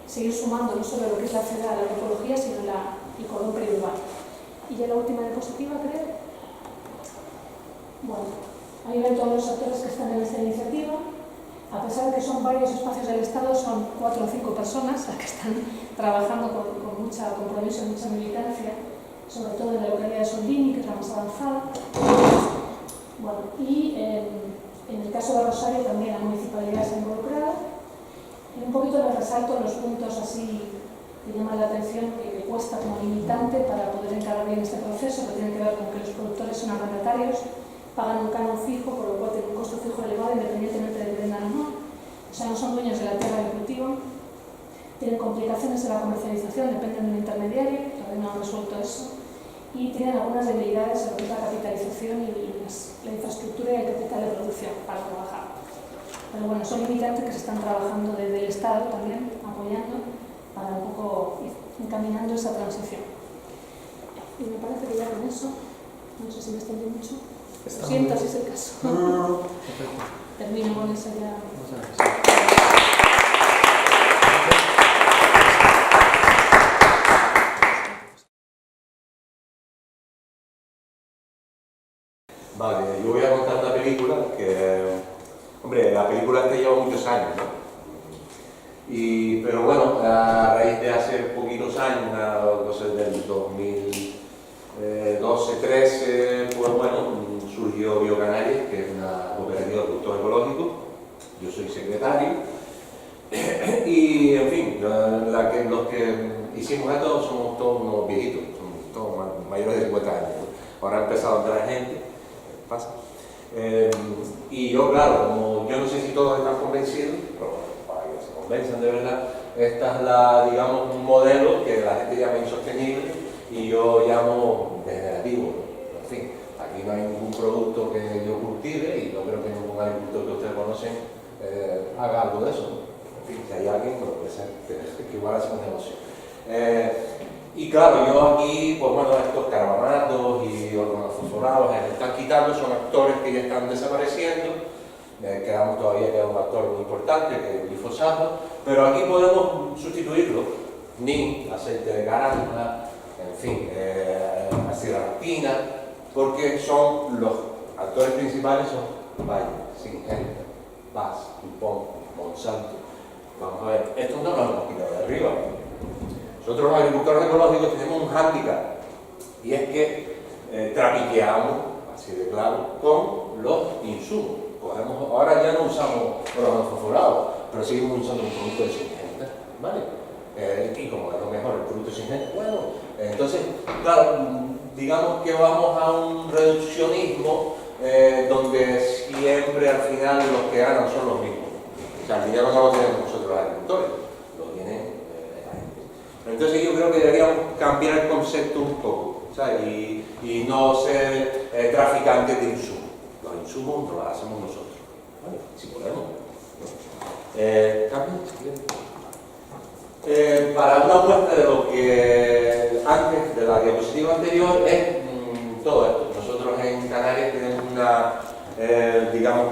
S1: seguir sumando no solo lo que es la ciudad, la agroecología, sino el cordón periurbano. Y ya la última diapositiva, creo. Bueno, ahí ven todos los actores que están en esta iniciativa. A pesar de que son varios espacios del Estado, son 4 o 5 personas las que están trabajando con mucho compromiso y mucha militancia, sobre todo en la localidad de Soldini, que es la más avanzada. Bueno, y en el caso de Rosario también la municipalidad está involucrada. Y un poquito les resalto los puntos así que llaman la atención, que cuesta como limitante para poder encarar bien este proceso, que tiene que ver con que los productores son arrendatarios, pagan un canon fijo, por lo cual tienen un costo fijo elevado independientemente de que vendan o no. O sea, no son dueños de la tierra de cultivo, tienen complicaciones en la comercialización, dependen de un intermediario, todavía no han resuelto eso, y tienen algunas debilidades en lo que es la capitalización y la infraestructura y el capital de producción para trabajar. Pero bueno, son limitantes que se están trabajando desde el Estado también, apoyando, para un poco ir encaminando esa transición. Y me parece que ya con eso, no sé si me extendí mucho, lo siento si es el caso.
S2: No.
S1: Termino con eso ya.
S2: Vale, yo voy a contar una película que, hombre, la película esta lleva muchos años, ¿no? Pero bueno, a raíz de hace poquitos años, no sé, del 2012-13, pues bueno, surgió Biocanarias, que es una hicimos esto, somos todos unos viejitos, somos todos mayores de 50 años. Ahora ha empezado a entrar gente, ¿qué pasa? Y yo, claro, como yo no sé si todos están convencidos, pero para que se convenzan de verdad, esta es la, digamos, un modelo que la gente llama insostenible y yo llamo degenerativo. En fin, aquí no hay ningún producto que yo cultive y no creo que ningún agricultor que ustedes conocen haga algo de eso. En fin, si hay alguien, pues puede ser que igual hace un negocio. Y claro, yo aquí, pues bueno, estos carbamatos y organofosforados están quitando, son actores que ya están desapareciendo. Todavía queda un actor muy importante, que es el glifosato, pero aquí podemos sustituirlo. NIM, aceite de caramba, en fin, aciraptina, porque son los actores principales son Bayer, Syngenta, BASF, DuPont, Monsanto. Vamos a ver, estos no los hemos quitado de arriba. Nosotros los agricultores ecológicos tenemos un hándicap y es que trapiqueamos, así de claro, con los insumos. Ahora ya no usamos organofosforados, pero seguimos usando un producto de Syngenta, ¿vale? Y como es lo mejor el producto de Syngenta, bueno, entonces, claro, digamos que vamos a un reduccionismo donde siempre al final los que ganan son los mismos. O sea, el dinero no lo tenemos nosotros los agricultores, lo tienen la gente. Entonces yo creo que deberíamos cambiar el concepto un poco, ¿sabes? Y no ser traficantes de insumos. Los insumos no los hacemos nosotros, ¿vale? Si podemos, ¿no? Para una muestra de lo que antes de la diapositiva anterior es todo esto. Nosotros en Canarias tenemos digamos,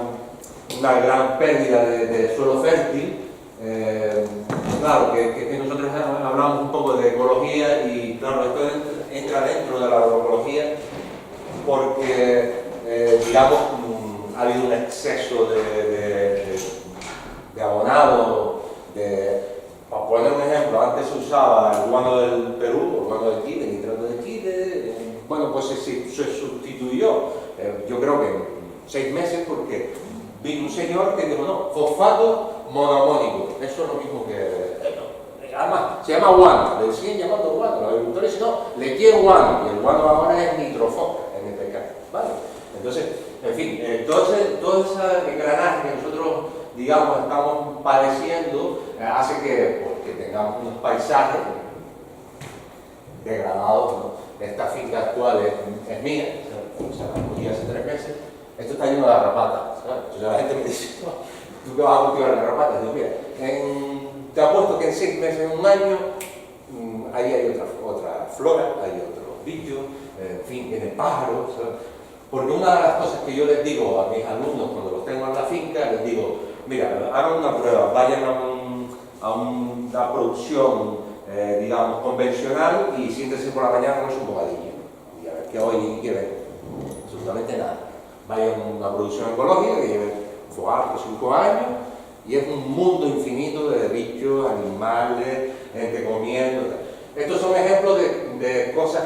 S2: una gran pérdida de suelo fértil. Claro, que nosotros hablamos un poco de ecología y claro, esto entra dentro de la agroecología porque, digamos, ha habido un exceso de abonado. Para poner un ejemplo, antes se usaba el guano del Perú, el guano de Chile, el nitrato de Chile, bueno, pues se sustituyó, yo creo que en 6 meses, porque vino un señor que dijo, no, fosfato monoamónico, eso es lo mismo que... además, se llama guano, le siguen llamando guano, los agricultores dicen, no, le quieren guano, y el guano ahora es nitrofos, NPK, ¿vale? Entonces, en fin, todo ese engranaje que nosotros, digamos, estamos padeciendo, hace que tengamos unos paisajes degradados, ¿no? Esta finca actual es mía, se la cogí hace 3 meses, esto está lleno de garrapatas, ¿sabes? Entonces la gente me dice, no, ¿tú qué vas a cultivar garrapatas? Digo, mira, te apuesto que en 6 meses, en un año, ahí hay otra flora, hay otros bichos, en fin, tiene pájaros, ¿sabes? Porque una de las cosas que yo les digo a mis alumnos cuando los tengo en la finca, les digo, mira, hagan una prueba, vayan a una producción, digamos, convencional y siéntense por la mañana con un bocadillo. Y a ver qué oyen y qué ven. Absolutamente nada. Vayan a una producción ecológica que lleve 4 o 5 años y es un mundo infinito de bichos, animales, gente comiendo. Estos son ejemplos de cosas,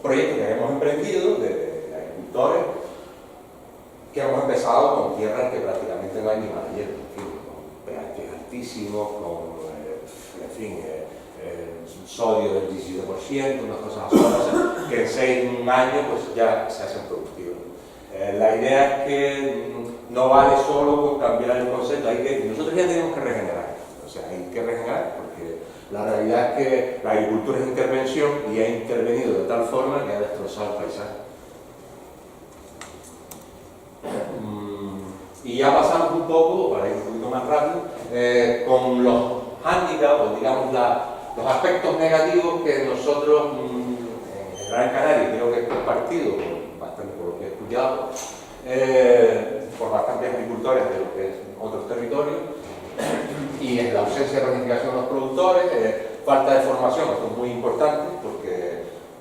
S2: proyectos que hemos emprendido, de agricultores, que hemos empezado con tierras que prácticamente no hay ni madera, en fin, con pH altísimos, con, en fin, sodio del 17%, unas cosas así, que en 6 años pues ya se hacen productivos. La idea es que no vale solo con cambiar el concepto, nosotros ya tenemos que regenerar, o sea, hay que regenerar porque la realidad es que la agricultura es intervención y ha intervenido de tal forma que ha destrozado el paisaje. Y ya pasamos un poco, para ir un poquito más rápido, con los hándicaps, o digamos los aspectos negativos que nosotros en Gran Canaria, creo que es compartido bastante por lo que he escuchado, por bastantes agricultores de lo que es otros territorios, y es la ausencia de planificación de los productores, falta de formación, esto es muy importante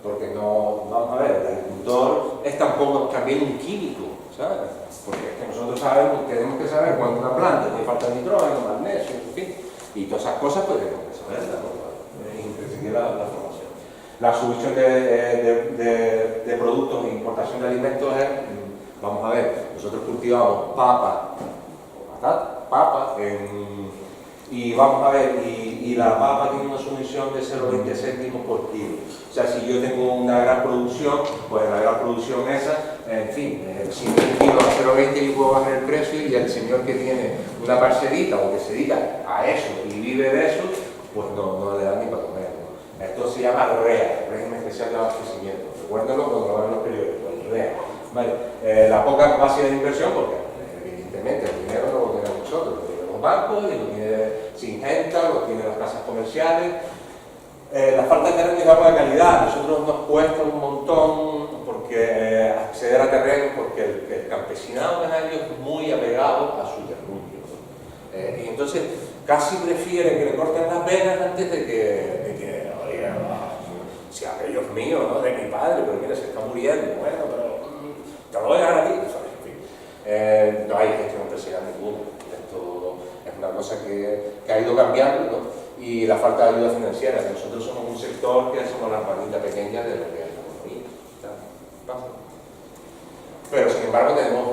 S2: porque no, vamos a ver, el agricultor es también un químico, ¿sabes? Porque es que nosotros tenemos que saber cuando una planta tiene falta de nitrógeno, magnesio, en fin, y todas esas cosas pues tenemos que saberlas, ¿no? Es imprescindible la formación. La subvención de productos e importación de alimentos es, vamos a ver, nosotros cultivamos papa o patata, papa, y vamos a ver, y y la papa tiene una sumisión de 0,20 céntimos por kilo. O sea, si yo tengo una gran producción, pues la gran producción esa, en fin, si 1.000 kilos a 0,20 yo puedo bajar el precio, y el señor que tiene una parcelita o que se dedica a eso y vive de eso, pues no le da ni para comer, ¿no? Esto se llama REA, Régimen Especial de Abastecimiento. Recuérdenlo cuando lo vean los periódicos, el REA. ¿Vale? La poca capacidad de inversión, porque evidentemente el dinero no lo tenemos nosotros, lo tienen los bancos, y lo tiene Singenta, lo tienen las casas comerciales. La falta de terreno, digamos, de calidad. A nosotros nos cuesta un montón porque acceder a terrenos, porque el campesinado canario es muy apegado a su terruño, ¿no? Y entonces casi prefiere que le corten las venas antes de que oye, si aquello es mío, ¿no? De mi padre, pero mira, se está muriendo, bueno, pero te lo voy a dejar aquí, ¿sabes? En fin, no hay gestión empresarial ninguna. Esto es una cosa que ha ido cambiando, ¿no? Y la falta de ayuda financiera, que nosotros somos un sector que somos la panita pequeña de lo que es la economía. Pero sin embargo tenemos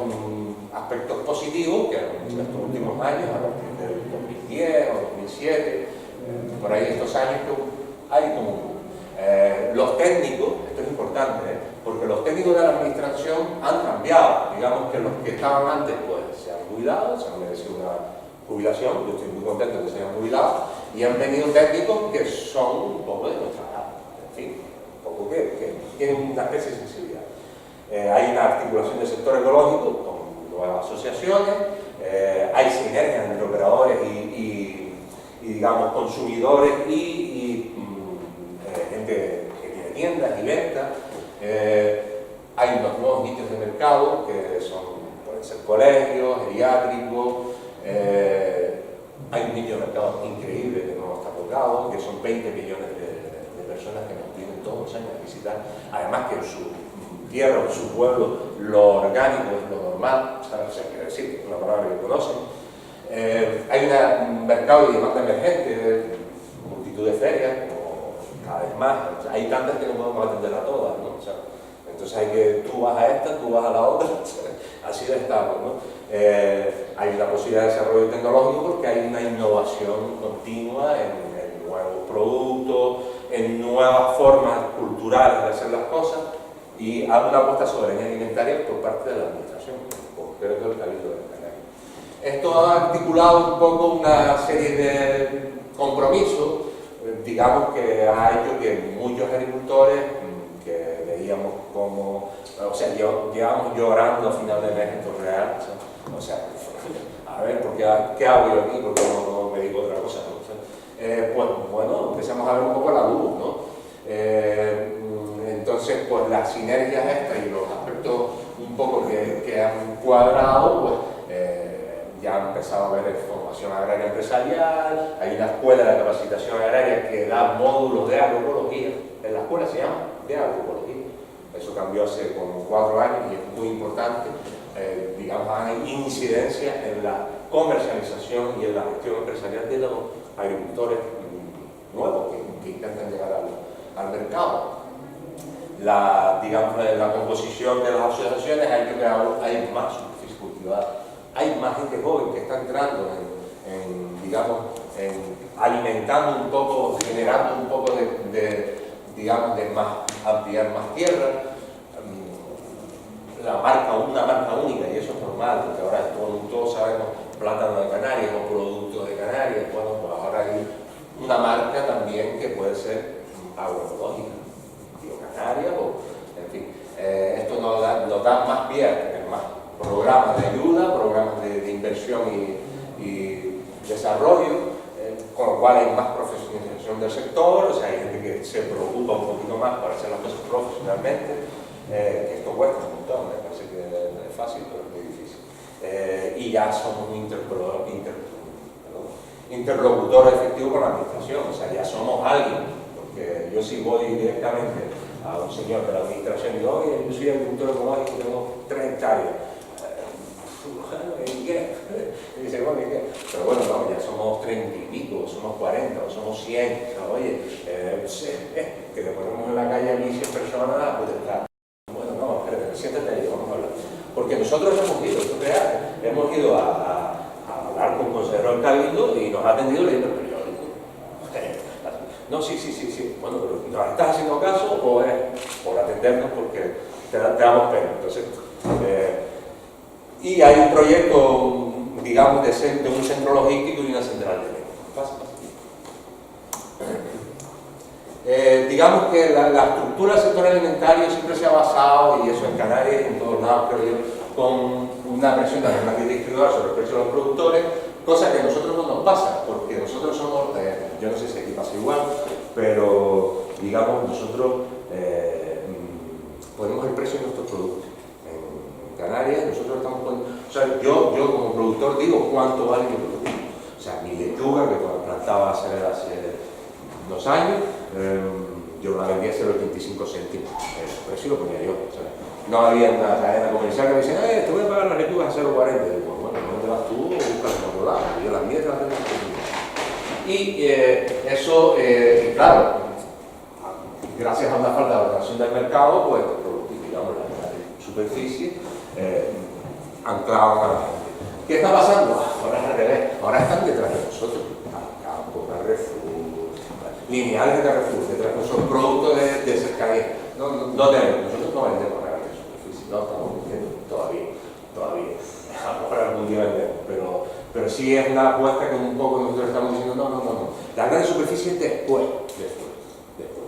S2: aspectos positivos que en estos últimos años, a partir del 2010 o 2007, por ahí estos años que hay como un boom. Los técnicos, esto es importante, porque los técnicos de la administración han cambiado. Digamos que los que estaban antes pues se han jubilado, se han merecido una jubilación, yo estoy muy contento de que se hayan jubilado, y han venido técnicos que son un poco de nuestra edad, en fin, un poco que tienen una especie de sensibilidad. Hay una articulación del sector ecológico con nuevas asociaciones, hay sinergias entre operadores y digamos, consumidores y gente que tiene tiendas y ventas. Hay unos nuevos nichos de mercado que pueden ser colegios, geriátricos. Hay un nicho de mercado increíble que no está tocado, que son 20 millones de personas que nos vienen todos los años a visitar. Además que en su tierra, en su pueblo, lo orgánico es lo normal, ¿sabes? O sea, quiere decir que es una palabra que conocen. Hay un mercado de demanda emergente, multitud de ferias, cada vez más. O sea, hay tantas que no podemos atender a todas, ¿no? O sea, entonces tú vas a esta, tú vas a la otra, así estamos, ¿no? Hay una posibilidad de desarrollo tecnológico porque hay una innovación continua en nuevos productos, en nuevas formas culturales de hacer las cosas, y hay una apuesta a soberanía alimentaria por parte de la administración, concreto del Cabildo de Canarias. Esto ha articulado un poco una serie de compromisos, digamos, que ha hecho que muchos agricultores que veíamos como, o sea, llevamos llorando a final de mes en Torreal, o sea, a ver, ¿qué hago yo aquí? Porque no me digo otra cosa, ¿no? O sea, pues bueno, empezamos a ver un poco la luz, ¿no? Entonces, pues las sinergias estas y los aspectos un poco que han cuadrado, pues ya han empezado a ver formación agraria empresarial, hay una escuela de capacitación agraria que da módulos de agroecología, en la escuela se llama de agroecología, eso cambió hace como 4 años y es muy importante. Digamos, hay incidencia en la comercialización y en la gestión empresarial de los agricultores nuevos que intentan llegar al mercado. Digamos, la composición de las asociaciones ha hecho que hay más superficie cultivada, hay más gente joven que está entrando digamos, alimentando un poco, generando un poco digamos, de ampliar más tierra. Una marca única, y eso es normal, porque ahora todos sabemos plátano de Canarias o productos de Canarias. Bueno, pues ahora hay una marca también que puede ser agroecológica, Canarias, en fin. Esto nos da más pie a tener más programas de ayuda, programas de inversión y desarrollo, con lo cual hay más profesionalización del sector, o sea, hay gente que se preocupa un poquito más para hacer las cosas profesionalmente. Esto cuesta un montón, me parece que no es fácil, pero es muy difícil. Y ya somos un interlocutor efectivo con la administración, o sea, ya somos alguien, porque yo si voy directamente a un señor de la administración y digo, oye, yo soy agricultor ecológico y tengo 3 hectáreas. ¿Y qué? Y dice, bueno, ¿y qué? Pero bueno, no, ya somos 30 y pico, somos 40, o somos 100, o sea, oye, que le ponemos en la calle a 1.100 personas, pues está. Bueno, no, espérate, siéntate ahí, vamos a hablar. Porque nosotros hemos ido, esto es real, hemos ido a hablar con un consejero del Cabildo y nos ha atendido leyendo el periódico. No, sí. Bueno, pero ¿nos estás haciendo caso o es por atendernos porque te damos pena? Entonces, y hay un proyecto, digamos, de un centro logístico y una central de ventas. Pasa. Digamos que la estructura del sector alimentario siempre se ha basado, y eso en Canarias y en todos lados, creo yo, con una presión de las grandes distribuidoras sobre el precio de los productores, cosa que a nosotros no nos pasa, porque nosotros somos, yo no sé si aquí pasa igual, pero digamos, nosotros ponemos el precio de nuestros productos. En Canarias nosotros estamos poniendo, o sea, yo como productor digo cuánto vale mi producto. O sea, mi lechuga que plantaba hace unos años, yo la vendía a 0,25 céntimos, el precio lo ponía yo. O sea, no había una cadena comercial que me decía, te voy a pagar las lechugas a 0,40. Digo, bueno, ¿dónde te vas tú o buscas en otro lado? Yo las mías te las tengo en y eso, y claro, gracias a una falta de ordenación del mercado, pues, digamos, la superficie anclaban a la gente. ¿Qué está pasando? Ahora es al revés, ahora están detrás de nosotros, Campo, Carrefour, Lineales de Carrefour, detrás de nosotros, productos de cercanía. No tenemos, nosotros no vendemos a grandes superficies, no estamos vendiendo todavía. A lo mejor algún día vendemos, pero sí es una apuesta que un poco nosotros estamos diciendo, no. Las grandes superficies después.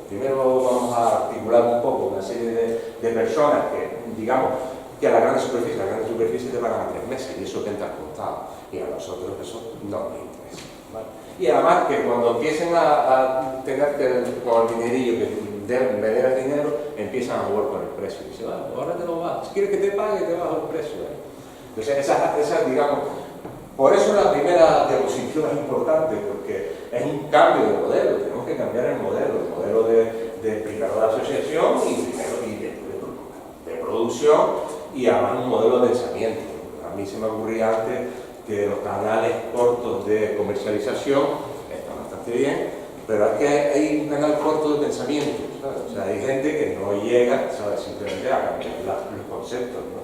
S2: Primero vamos a articular un poco una serie de personas que, digamos, que a las grandes superficies te pagan a 3 meses y eso venta contado, y a nosotros eso no nos interesa, ¿vale? Y además que cuando empiecen a tener con el dinerillo que deben vender el dinero, empiezan a jugar con el precio y dicen, ahora te lo vas, si quieres que te pague, te bajo el precio, ¿eh? Entonces esa, digamos, por eso la primera diapositiva es importante, porque es un cambio de modelo, tenemos que cambiar el modelo de primero de asociación y de producción, y además un modelo de pensamiento. A mí se me ocurría antes que los canales cortos de comercialización están bastante bien, pero es que hay un canal corto de pensamiento, ¿sabes? O sea, hay gente que no llega, ¿sabes?, simplemente a cambiar los conceptos, ¿no?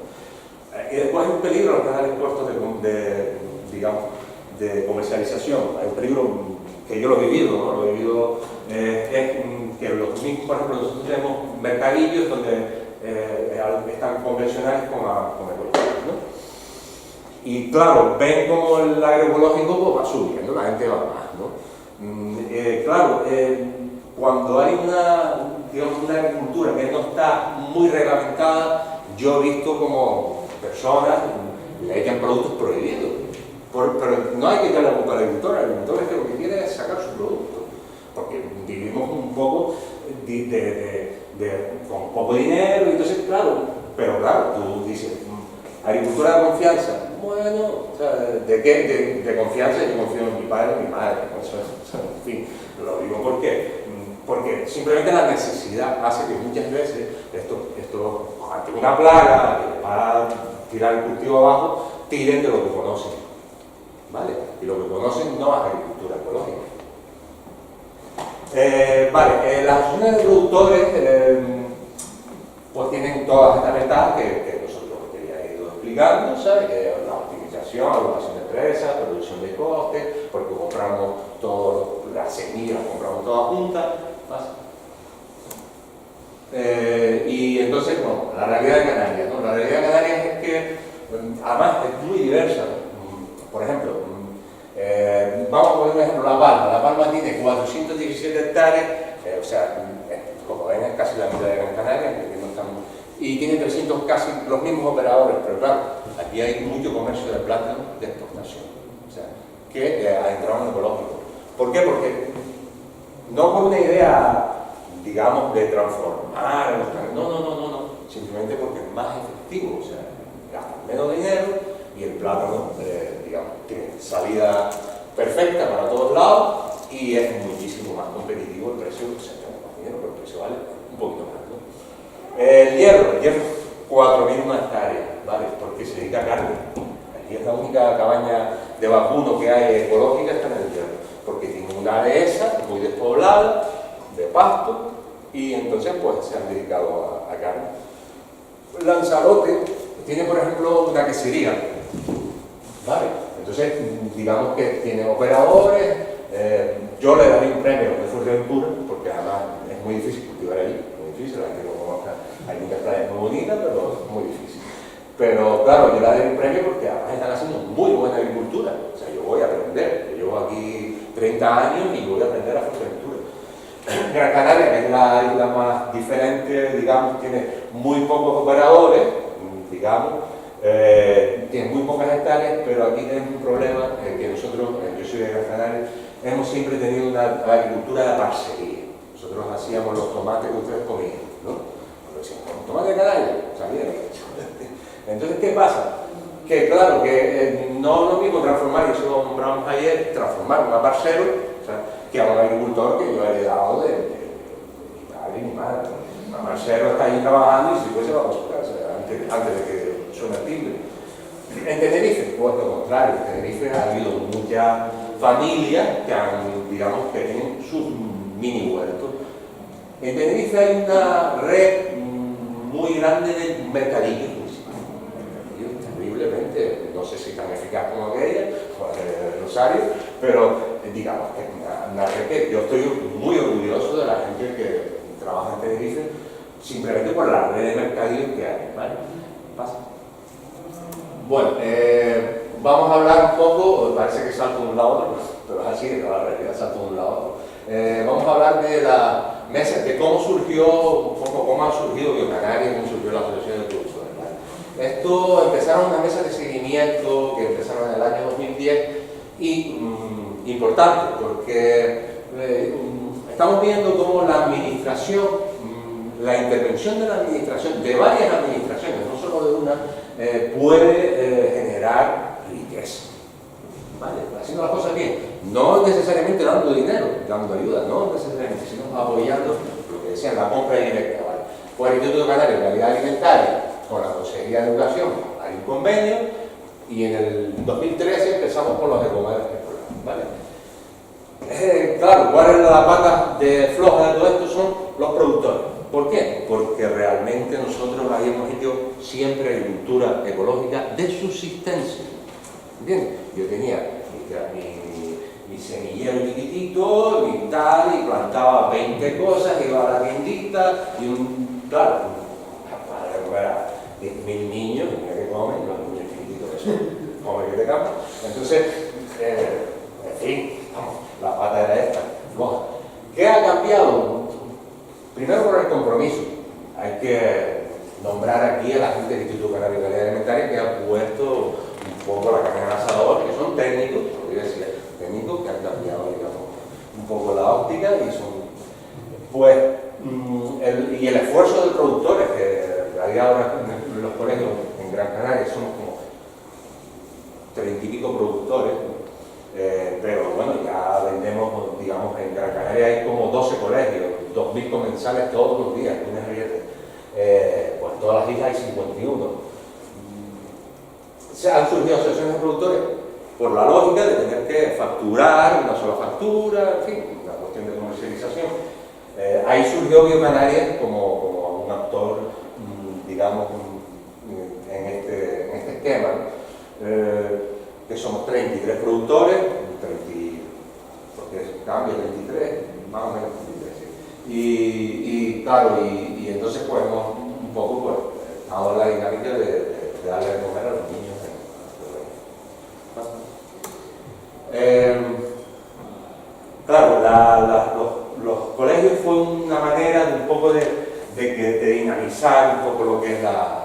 S2: Y después hay un peligro los canales cortos digamos, de comercialización. Hay un peligro que yo lo he vivido, ¿no? Lo he vivido, es que los mismos, por ejemplo, nosotros tenemos mercadillos donde están convencionales con ecológicos, ¿no? Y claro, ven como el agroecológico pues, va subiendo, la gente va más, ¿no? Claro, cuando hay una agricultura que no está muy reglamentada, yo he visto como personas le echan productos prohibidos. Pero no hay que echarle la culpa al agricultor es que lo que quiere es sacar su producto. Porque vivimos un poco con poco dinero, y entonces, pero claro, tú dices, agricultura de confianza. Bueno, o sea, ¿de qué? De confianza. Yo confío en mi padre, en mi madre. En fin, lo digo porque simplemente la necesidad hace que muchas veces esto ante una plaga que va a tirar el cultivo abajo, tiren de lo que conocen, ¿vale? Y lo que conocen no es agricultura ecológica. Las asociaciones de productores pues tienen todas estas ventajas que nosotros ya he ido explicando, ¿sabes? Que la optimización, agrupación de empresas, reducción de costes, porque compramos todas las semillas, compramos todas juntas, y entonces, bueno, la realidad de Canarias, ¿no? La realidad de Canarias es que, además, es muy diversa, ¿no? Por ejemplo, vamos a poner un ejemplo, La Palma. La Palma tiene 417 hectáreas, o sea, como ven, es casi la mitad de Gran Canaria, y tiene 300 casi los mismos operadores, pero claro, aquí hay mucho comercio de plátano de exportación, o sea, que ha entrado en ecológico. ¿Por qué? Porque no por una idea, digamos, de transformar, no, simplemente porque es más efectivo, o sea, gastan menos dinero y el plátano, digamos, tiene salida perfecta para todos lados y es muchísimo más competitivo el precio, o sea, tenemos más dinero, pero el precio vale un poquito más, ¿no? El hierro, 4.000 hectáreas, ¿vale? Porque se dedica a carne. Aquí es la única cabaña de vacuno que hay ecológica, está en el hierro, porque tiene una dehesa muy despoblada, de pasto, y entonces pues se han dedicado a carne. Lanzarote tiene, por ejemplo, una quesería, ¿vale? Entonces, digamos que tiene operadores, Yo le daría un premio de Fuerteventura, porque además es muy difícil cultivar allí, muy difícil, la gente lo conozca, hay muchas playas muy bonitas, pero es muy difícil. Pero claro, yo le daría un premio porque además están haciendo muy buena agricultura, o sea, yo voy a aprender, yo llevo aquí 30 años y voy a aprender a Fuerteventura. Gran Canaria, que es la isla más diferente, digamos, tiene muy pocos operadores, digamos, tiene muy pocas hectáreas, pero aquí tenemos un problema que nosotros, yo soy de Gran Canaria, hemos siempre tenido una agricultura de parcería. Nosotros hacíamos los tomates que ustedes comían, ¿no? Cuando decíamos, tomate de Canaria, salía de Entonces, ¿qué pasa? Que claro, que no es lo mismo transformar, y eso lo nombramos ayer, transformar una parcela, o sea, que a un agricultor que yo he heredado de mi padre y mi madre. Un parcero está ahí trabajando y si fuese va a su casa antes de que suene el timbre. En Tenerife, pues lo contrario, en Tenerife ha habido muchas familias que han, digamos, que tienen sus mini huertos. En Tenerife hay una red muy grande de mercadillos municipales. Terriblemente, no sé si tan eficaz como aquella, o el Rosario, pero digamos que es una red que yo estoy muy orgulloso de la gente que trabaja en Tenerife, simplemente por la red de mercadillos que hay. ¿Vale? Pasa. Bueno, vamos a hablar un poco, parece que salto de un lado a otro, pero es así, que la realidad salto de un lado a otro. Vamos a hablar de la mesa, de cómo surgió, un poco cómo ha surgido Biocanaria, cómo surgió la Asociación de Productores. ¿Vale? Esto empezaron una mesa de seguimiento que empezaron en el año 2010 y importante porque estamos viendo cómo la administración, la intervención de la administración, de varias administraciones, no solo de una, puede generar riqueza. ¿Vale? Haciendo las cosas bien, no necesariamente dando dinero, dando ayuda, no necesariamente, sino apoyando lo que decían, la compra directa. ¿Vale? Por el Instituto Canario de Calidad Alimentaria, con la Consejería de Educación, hay un convenio y en el 2013 empezamos con los ecomercios. ¿Vale? Claro, ¿cuál es la pata floja de todo esto? Son los productores. ¿Por qué? Porque realmente nosotros habíamos hecho siempre agricultura ecológica de subsistencia. ¿Entiendes? Yo tenía mi semillero chiquitito, mi tal, y plantaba 20 cosas, iba a la tiendita, y claro, para 10.000 niños, mira que comen, los niños chiquititos que son, comen que te campan. Entonces, en fin, vamos, la pata era esta. Bueno, ¿qué ha cambiado? Primero por el compromiso. Hay que nombrar aquí a la gente del Instituto Canario de Calidad Alimentaria que ha puesto un poco la carne en el asador, que son técnicos, como yo decía, técnicos que han cambiado, digamos, un poco la óptica y son, pues, y el esfuerzo de productores, que en realidad ahora en los colegios en Gran Canaria somos como 30 y pico productores, pero bueno, ya vendemos, digamos, en Gran Canaria hay como 12 colegios, 2.000 comensales todos los días, lunes a viernes. Pues en todas las islas hay 51. Se han surgido asociaciones de productores por la lógica de tener que facturar una sola factura, en fin, una cuestión de comercialización. Ahí surgió Biocanaria como un actor, digamos, en este esquema, que somos 33 productores, porque cambia 33, más o menos 33, sí. Y claro, y entonces pues un poco pues estamos en la dinámica de darle de comer a los niños. Claro, los colegios fue una manera de un poco de dinamizar un poco lo que es la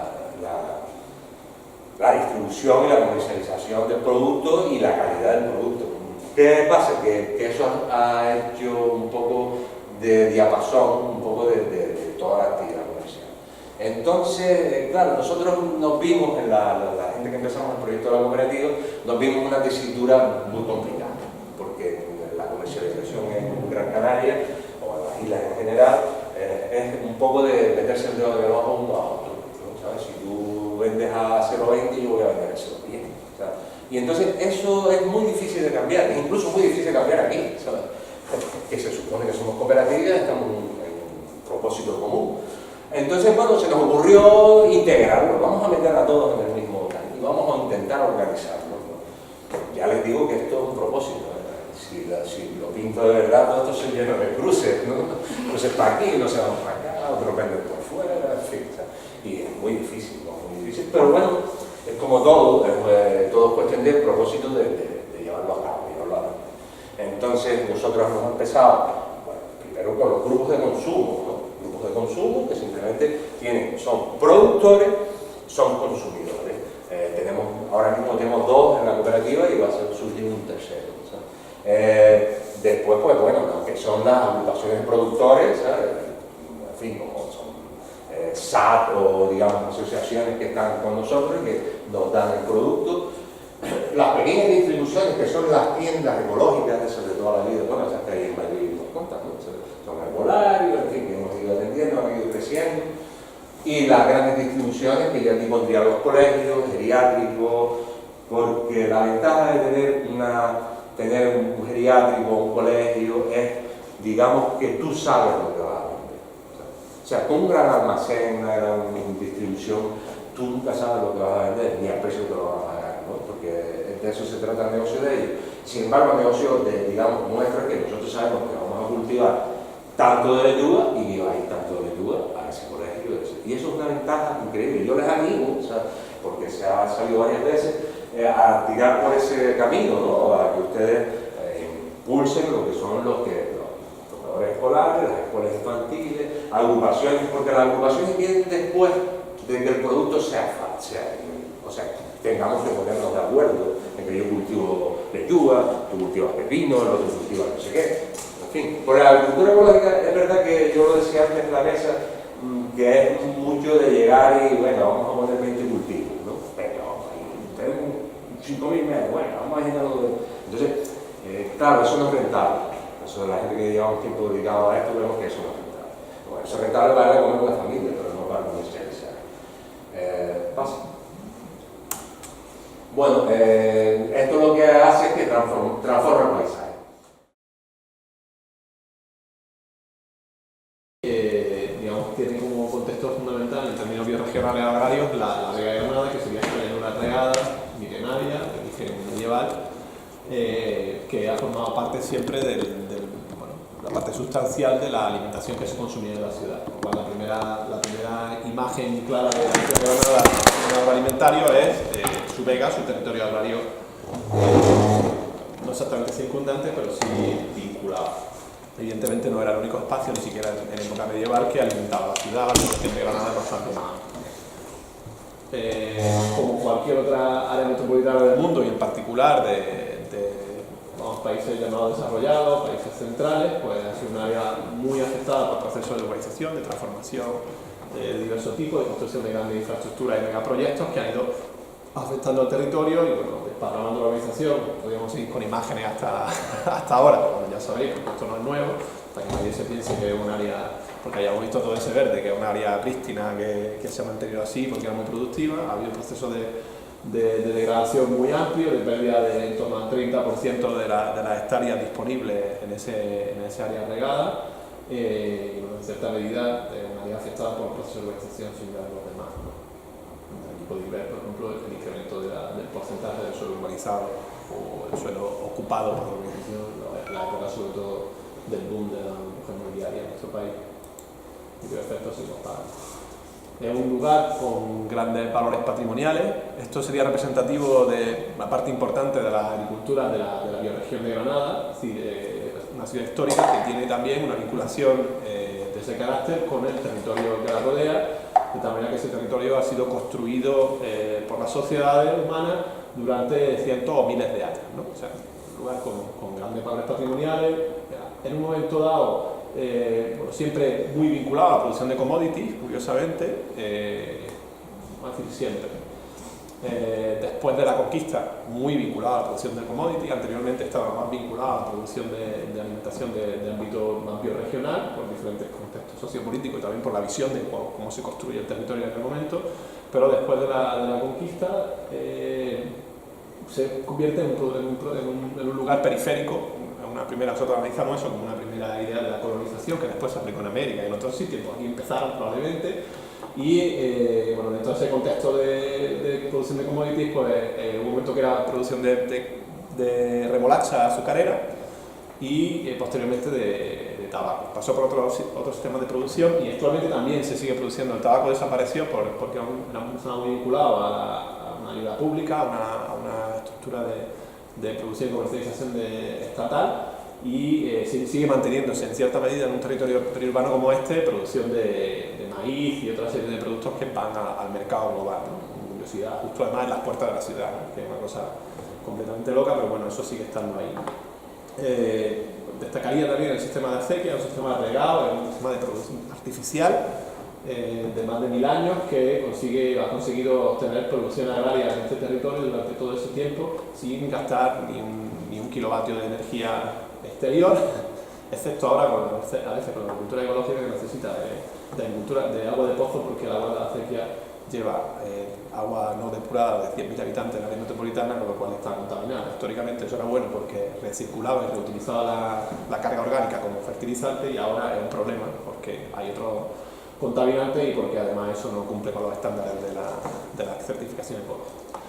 S2: distribución y la comercialización del producto y la calidad del producto. ¿Qué pasa? Que eso ha hecho un poco de diapasón, un poco de toda la actividad comercial. Entonces, claro, nosotros nos vimos, en la gente que empezamos el proyecto de la cooperativa, nos vimos en una tesitura muy complicada, porque la comercialización en Gran Canaria, o en las islas en general, es un poco de meterse el dedo de abajo uno a otro, ¿no? ¿Sabes? Si tú vendes a 0,20, yo voy a vender a 0,10. Y entonces eso es muy difícil de cambiar, es incluso muy difícil de cambiar aquí, ¿sabes? Que se supone que somos cooperativas, estamos en un propósito común. Entonces, bueno, se nos ocurrió integrarlo, vamos a meter a todos en el mismo canal y vamos a intentar organizarlo, ¿no? Ya les digo que esto es un propósito, si lo pinto de verdad, todo esto se llena de cruces, ¿no? Cruces para aquí, no se van para acá, otros venden por fuera, en fin, y es muy difícil, pero bueno, es como todo, todo es cuestión del propósito de llevarlo a cabo, Entonces nosotros hemos empezado, bueno, primero con los grupos de consumo, ¿no? Grupos de consumo que simplemente son productores, son consumidores. Ahora mismo tenemos 2 en la cooperativa y va a surgir un tercero. Después, pues bueno, lo que son las agrupaciones de productores, en fin, como son SAT o digamos asociaciones que están con nosotros y que nos dan el producto. Las pequeñas distribuciones, que son las tiendas ecológicas, eso de toda la vida, bueno, esas que hay en Madrid nos contan, ¿no? Son herbolarios, en fin, que hemos ido atendiendo, han ido creciendo. Y las grandes distribuciones, que ya aquí pondría los colegios, geriátricos, porque la ventaja de tener un geriátrico, un colegio, es, digamos, que tú sabes lo que vas a vender. O sea, con un gran almacén, una gran distribución, tú nunca sabes lo que vas a vender, ni al precio que lo vas a pagar, ¿no? Porque de eso se trata el negocio de ellos. Sin embargo, el negocio, digamos, nuestro es que nosotros sabemos que vamos a cultivar tanto de lechuga y que va a ir tanto de lechuga a ese colegio. Y eso es una ventaja increíble. Yo les animo, porque se ha salido varias veces, a tirar por ese camino, ¿no? A que ustedes impulsen lo que son los comedores escolares, las escuelas infantiles, agrupaciones, porque las agrupaciones vienen después de que el producto sea o sea, tengamos que ponernos de acuerdo en que yo cultivo lechuga, tú cultivas pepino, el otro cultiva no sé qué. En fin, por la agricultura ecológica es verdad que yo lo decía antes en la mesa, que es mucho de llegar y, bueno, vamos a poner 20 cultivos, ¿no? Pero tenemos 5.000 metros, bueno, vamos a llenarlo. Entonces, claro, eso no es rentable. Eso, la gente que lleva un tiempo dedicado a esto, vemos que eso no es rentable. Bueno, eso es rentable para comer con la familia, pero no para comercializar. Pasa. Bueno, esto lo que hace es que transforma el paisaje.
S3: Digamos, tiene como contexto fundamental en términos bioregionales agrarios la vega de Granada, que sería una regada milenaria, de origen medieval, que ha formado parte siempre la parte sustancial de la alimentación que se consumía en la ciudad. Por lo cual la primera imagen clara de la historia de Granada en el agroalimentario es su vega, su territorio agrario, no exactamente circundante, pero sí vinculado. Evidentemente no era el único espacio, ni siquiera en época medieval, que alimentaba la ciudad. La población de Granada es bastante más. Como cualquier otra área metropolitana del mundo, y en particular de países llamados desarrollados, países centrales, pues ha sido un área muy afectada por procesos de urbanización, de transformación de diversos tipos, de construcción de grandes infraestructuras y megaproyectos que han ido afectando al territorio y, bueno, desparramando la urbanización. Podríamos seguir con imágenes hasta ahora, pero bueno, ya sabéis que esto no es nuevo, para que nadie se piense que es un área, porque hayamos visto todo ese verde, que es un área prístina que se ha mantenido así porque era muy productiva. Ha habido un proceso de degradación muy amplio, de pérdida de en torno al 30% de las hectáreas disponibles en ese área regada, y, bueno, en cierta medida una área afectada por el proceso de urbanización similar a los demás, ¿no? Aquí podéis ver, por ejemplo, el incremento del porcentaje del suelo urbanizado o el suelo ocupado por la urbanización, la época sobre todo del boom de la industria inmobiliaria en nuestro país, y qué efectos inmortales. Es un lugar con grandes valores patrimoniales. Esto sería representativo de una parte importante de la agricultura de la bioregión de Granada, es decir, una ciudad histórica que tiene también una vinculación de ese carácter con el territorio que la rodea, de tal manera que ese territorio ha sido construido por las sociedades humanas durante cientos o miles de años, ¿no? O sea, un lugar con grandes valores patrimoniales, en un momento dado bueno, siempre muy vinculado a la producción de commodities, curiosamente, vamos a decir siempre. Después de la conquista, muy vinculado a la producción de commodities. Anteriormente estaba más vinculado a la producción de alimentación de ámbito más bioregional, por diferentes contextos sociopolíticos y también por la visión de cómo se construye el territorio en aquel momento. Pero después de la conquista se convierte en un lugar periférico. Nosotros analizamos eso como una primera idea de la colonización, que después se aplicó en América y en otros sitios. Pues aquí empezaron probablemente, y bueno, dentro de ese contexto de producción de commodities, pues un momento que era producción de remolacha azucarera, y posteriormente de tabaco. Pasó por otros sistemas de producción y actualmente también se sigue produciendo. El tabaco desapareció porque estaba muy vinculado a una ayuda pública, a una estructura de producción y comercialización estatal, y sigue manteniéndose en cierta medida en un territorio periurbano como este, producción de maíz y otra serie de productos que van al mercado global, ¿no? Con curiosidad, justo además en las puertas de la ciudad, ¿no? Que es una cosa completamente loca, pero bueno, eso sigue estando ahí. Destacaría también el sistema de acequia, un sistema de regado, un sistema de producción artificial de más de 1000 años que ha conseguido obtener producción agraria en este territorio durante todo ese tiempo sin gastar ni un kilovatio de energía exterior, excepto ahora a veces con la agricultura ecológica que necesita de agua de pozo, porque el agua de la acequia lleva agua no depurada de 100.000 habitantes en la área metropolitana, con lo cual está contaminada. Históricamente eso era bueno porque recirculaba y reutilizaba la carga orgánica como fertilizante, y ahora es un problema porque hay otro contaminante y porque además eso no cumple con los estándares de la certificación ecológica.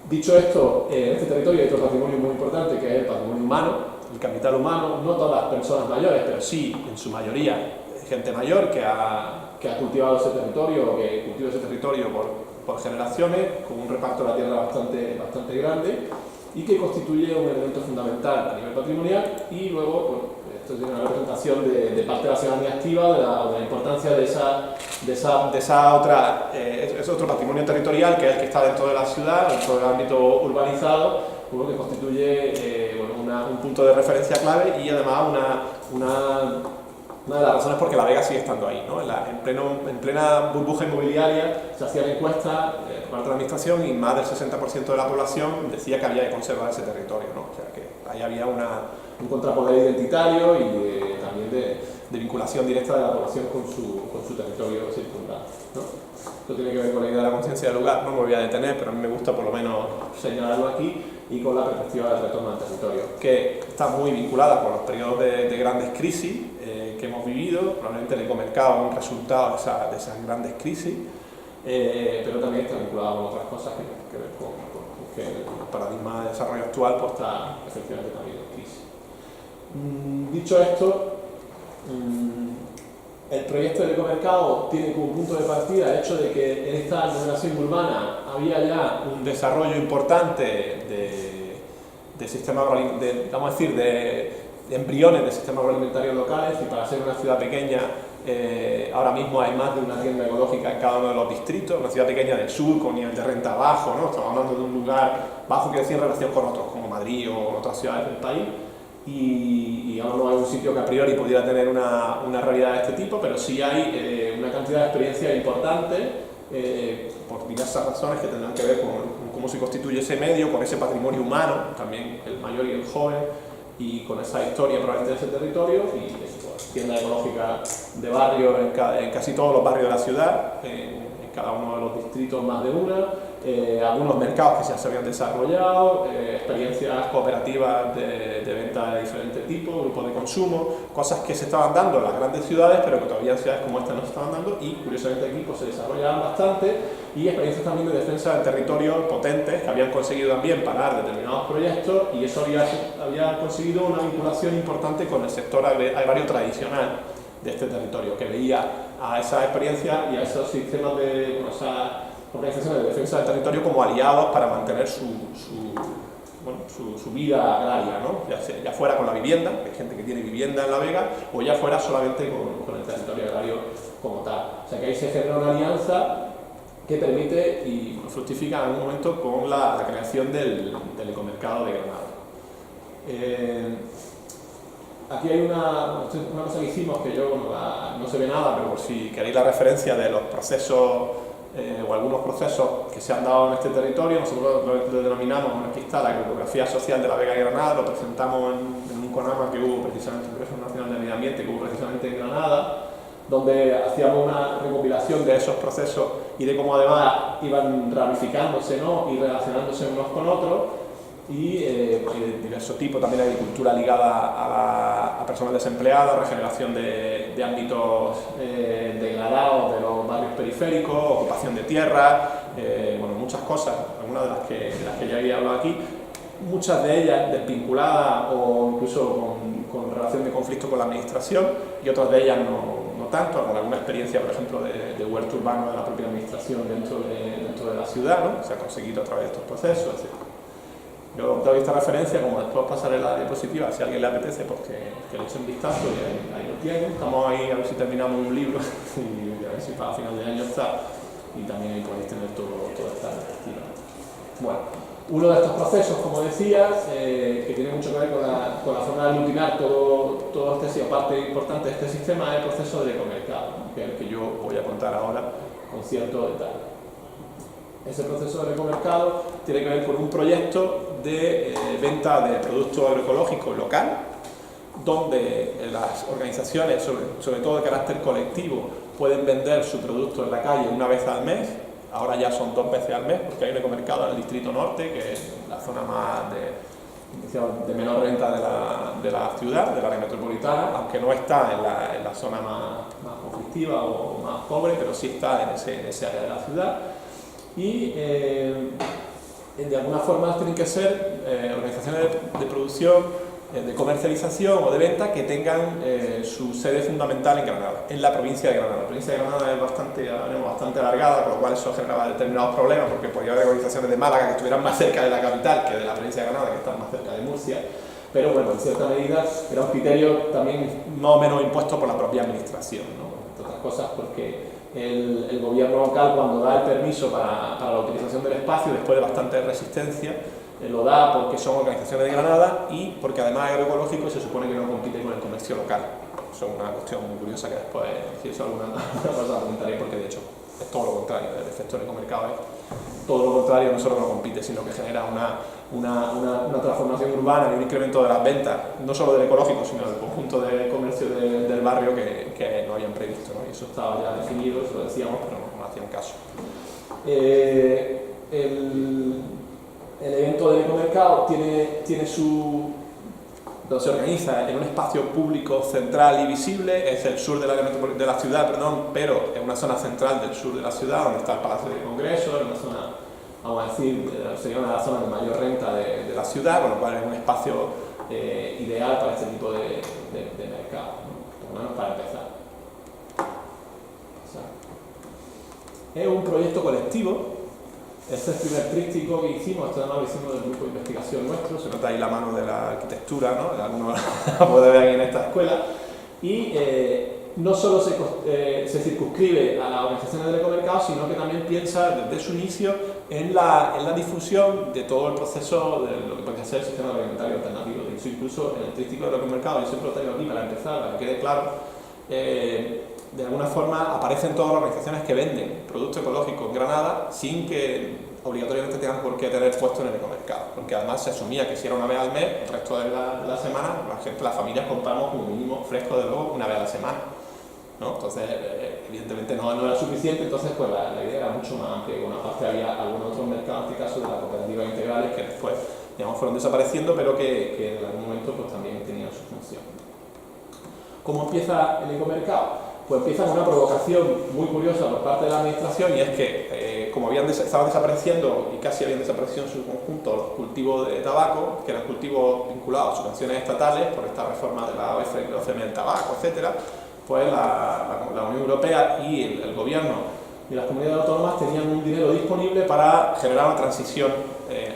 S3: Dicho esto, en este territorio hay otro patrimonio muy importante, que es el patrimonio humano, el capital humano. No todas las personas mayores, pero sí, en su mayoría, gente mayor que ha cultivado ese territorio, o que cultiva ese territorio por generaciones, con un reparto de la tierra bastante grande, y que constituye un elemento fundamental a nivel patrimonial. Y luego, pues, esto tiene una representación de parte de la ciudadanía activa, de la importancia de esa otra, es otro patrimonio territorial, que es el que está dentro de la ciudad, dentro del ámbito urbanizado, que constituye un punto de referencia clave, y además una de las razones por que La Vega sigue estando ahí, ¿no? En plena burbuja inmobiliaria se hacían encuestas por parte de la administración y más del 60% de la población decía que había que conservar ese territorio, ¿no? O sea, que ahí había un contrapoder identitario y también de vinculación directa de la población con su territorio circundante, ¿no? Esto tiene que ver con la idea de la conciencia del lugar, no me voy a detener, pero a mí me gusta por lo menos señalarlo aquí, y con la perspectiva del retorno al territorio, que está muy vinculada con los periodos de grandes crisis que hemos vivido. Probablemente el ecomercado es un resultado de esas grandes crisis, pero también está vinculado con otras cosas que tienen que ver con que el paradigma de desarrollo actual pues, está efectivamente también en crisis. Dicho esto, el proyecto del ecomercado tiene como punto de partida el hecho de que en esta aglomeración urbana había ya un desarrollo importante de sistemas, vamos a decir, de embriones de sistemas agroalimentarios locales, y para ser una ciudad pequeña ahora mismo hay más de una tienda ecológica en cada uno de los distritos. Una ciudad pequeña del sur con nivel de renta bajo, ¿no? Estamos hablando de un lugar bajo, que decir, en relación con otros como Madrid o otras ciudades del país, y ahora no hay un sitio que a priori pudiera tener una realidad de este tipo, pero sí hay una cantidad de experiencia importante por diversas razones que tendrán que ver con cómo se constituye ese medio, con ese patrimonio humano, también el mayor y el joven, y con esa historia probablemente de ese territorio, y tiendas ecológicas de barrio en casi todos los barrios de la ciudad, en cada uno de los distritos más de una, algunos mercados que ya se habían desarrollado, experiencias cooperativas de venta de diferentes tipos, grupos de consumo, cosas que se estaban dando en las grandes ciudades, pero que todavía en ciudades como esta no se estaban dando, y curiosamente aquí pues, se desarrollaban bastante, y experiencias también de defensa del territorio potentes que habían conseguido también parar determinados proyectos, y eso había conseguido una vinculación importante con el sector agrario tradicional de este territorio, que veía a esa experiencia y a esos sistemas esas organizaciones de defensa del territorio como aliados para mantener su vida agraria, ¿no? Ya fuera con la vivienda, que hay gente que tiene vivienda en La Vega, o ya fuera solamente con el territorio agrario como tal. O sea que ahí se genera una alianza que permite y fructifica en algún momento con la creación del ecomercado de Granada. Aquí hay una cosa que hicimos que yo no se ve nada, pero por si queréis la referencia de los procesos o algunos procesos que se han dado en este territorio. Nosotros lo denominamos, aquí está la cartografía social de La Vega y Granada, lo presentamos en un CONAMA que hubo precisamente, un Congreso Nacional de Medio Ambiente que hubo precisamente en Granada, donde hacíamos una recopilación de esos procesos y de cómo además iban ramificándose, ¿no? Y relacionándose unos con otros, y de diversos tipos, también agricultura ligada a personas desempleadas, regeneración de ámbitos degradados de los barrios periféricos, ocupación de tierras, bueno, muchas cosas, algunas de las que ya había hablado aquí, muchas de ellas desvinculadas o incluso con relación de conflicto con la administración, y otras de ellas no tanto, con alguna experiencia, por ejemplo, de huerto urbano de la propia administración dentro de la ciudad, ¿no? Se ha conseguido a través de estos procesos, etc. Yo doy esta referencia, como después pasaré la diapositiva, si a alguien le apetece, pues que le eche un vistazo, y ahí lo tienen. Estamos ahí a ver si terminamos un libro y a ver si para final de año está, y también ahí podéis tener toda esta perspectiva. Bueno, uno de estos procesos, como decía, que tiene mucho que ver con la forma de aglutinar todo este, parte importante de este sistema, es el proceso del ecomercado, ¿no? Que es el que yo voy a contar ahora con cierto detalle. Ese proceso del ecomercado tiene que ver con un proyecto de venta de producto agroecológico local, donde las organizaciones, sobre todo de carácter colectivo, pueden vender su producto en la calle una vez al mes. Ahora ya son 2 veces al mes, porque hay un ecomercado en el Distrito Norte, que es la zona más de menor renta de la ciudad, del área metropolitana, aunque no está en la zona más conflictiva o más pobre, pero sí está en ese área de la ciudad. Y de alguna forma tienen que ser organizaciones de producción, de comercialización o de venta que tengan su sede fundamental en Granada, en la provincia de Granada. La provincia de Granada es bastante alargada, con lo cual eso generaba determinados problemas, porque podía haber organizaciones de Málaga que estuvieran más cerca de la capital que de la provincia de Granada, que están más cerca de Murcia. Pero bueno, en cierta medida era un criterio también más o menos impuesto por la propia administración, ¿no? Entre otras cosas porque el gobierno local, cuando da el permiso para la utilización del espacio, después de bastante resistencia, lo da porque son organizaciones de Granada y porque además es agroecológico y se supone que no compite con el comercio local. Eso es una cuestión muy curiosa que después, si eso alguna cosa comentaré, porque de hecho es todo lo contrario. El efecto del ecomercado es todo lo contrario, no solo no compite, sino que genera una transformación urbana y un incremento de las ventas, no solo del ecológico, sino del conjunto de comercio del barrio que no habían previsto, ¿no? Y eso estaba ya definido, eso lo decíamos, pero no hacían caso. El evento del ecomercado se organiza en un espacio público central y visible, es el sur de la ciudad, pero es una zona central del sur de la ciudad, donde está el Palacio de Congreso, en una zona, vamos a decir, sería una de las zonas de mayor renta de la ciudad, con lo cual es un espacio ideal para este tipo de mercado, ¿no? Por lo menos para empezar. Es un proyecto colectivo. Este es el primer tríptico que hicimos, esto además lo hicimos del grupo de investigación nuestro, se nota ahí la mano de la arquitectura, ¿no? Algunos la puede ver aquí en esta escuela, y no solo se circunscribe a las organizaciones del ecomercado, sino que también piensa desde su inicio en la difusión de todo el proceso de lo que puede ser el sistema alimentario alternativo. De hecho, incluso en el tríptico del ecomercado, yo siempre lo traigo aquí para empezar, para que quede claro, de alguna forma aparecen todas las organizaciones que venden productos ecológicos en Granada sin que obligatoriamente tengan por qué tener puesto en el ecomercado, porque además se asumía que si era una vez al mes, el resto de la semana, las familias compramos como mínimo fresco de luego una vez a la semana, ¿no? Entonces, evidentemente no era suficiente, entonces pues la idea era mucho más amplia. Bueno, aparte había algunos otros mercados, en este caso de las cooperativas integrales, que después fueron desapareciendo, pero que en algún momento pues también tenían su función. ¿Cómo empieza el ecomercado? Pues empieza con una provocación muy curiosa por parte de la administración, y es que como estaban desapareciendo y casi habían desaparecido en su conjunto los cultivos de tabaco, que eran cultivos vinculados a subvenciones estatales por esta reforma de la OCM del tabaco, etc., pues la Unión Europea y el gobierno y las comunidades autónomas tenían un dinero disponible para generar una transición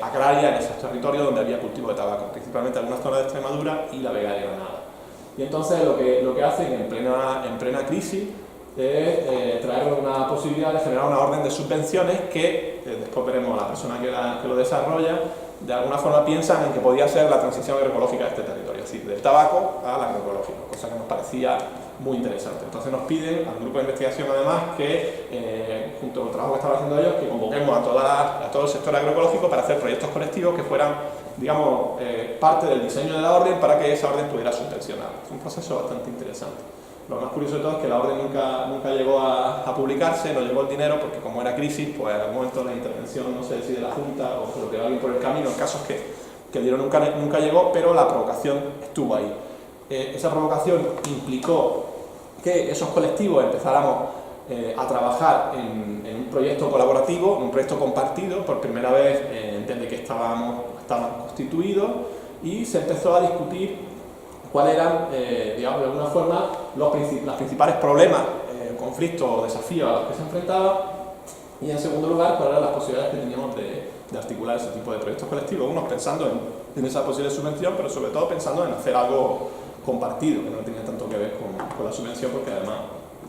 S3: agraria en esos territorios donde había cultivo de tabaco, principalmente en algunas zonas de Extremadura y la Vega de Granada. Y entonces lo que hacen en plena crisis es traer una posibilidad de generar una orden de subvenciones que, después veremos a la persona que lo desarrolla, de alguna forma piensan en que podía ser la transición agroecológica de este territorio, es decir, del tabaco al agroecológico, cosa que nos parecía muy interesante. Entonces nos piden al grupo de investigación además que, junto con el trabajo que estaban haciendo ellos, que convoquemos a todo el sector agroecológico para hacer proyectos colectivos que fueran, digamos, parte del diseño de la orden para que esa orden pudiera subvencionar. Es un proceso bastante interesante. Lo más curioso de todo es que la orden nunca llegó a publicarse, no llegó el dinero, porque como era crisis, pues en algún momento la intervención, no sé si de la Junta o se lo quedó alguien por el camino, en casos que el dinero nunca llegó, pero la provocación estuvo ahí. Esa provocación implicó que esos colectivos empezáramos a trabajar en un proyecto colaborativo, en un proyecto compartido. Por primera vez, desde que estábamos estaban constituidos y se empezó a discutir cuáles eran, digamos, de alguna forma, los principales problemas, conflictos o desafíos a los que se enfrentaban, y en segundo lugar, cuáles eran las posibilidades que teníamos de articular ese tipo de proyectos colectivos, unos pensando en esa posible subvención, pero sobre todo pensando en hacer algo compartido, que no tenía tanto que ver con la subvención, porque además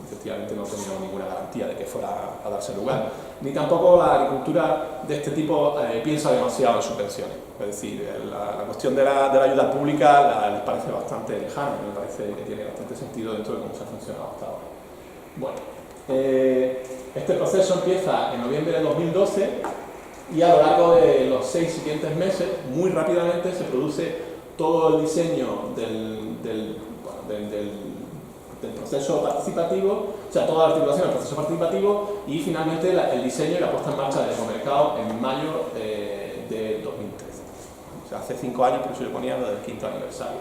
S3: efectivamente no teníamos ninguna garantía de que fuera a darse lugar. Ni tampoco la agricultura de este tipo piensa demasiado en subvenciones. Es decir, la cuestión de la ayuda pública les parece bastante lejana, me parece que tiene bastante sentido dentro de cómo se ha funcionado hasta ahora. Bueno, este proceso empieza en noviembre de 2012 y a lo largo de los 6 siguientes meses, muy rápidamente se produce todo el diseño del proceso participativo, o sea, toda la articulación del proceso participativo y finalmente el diseño y la puesta en marcha del Ecomercado en mayo de 2013. O sea, hace 5 años, por eso yo ponía lo del 5º aniversario.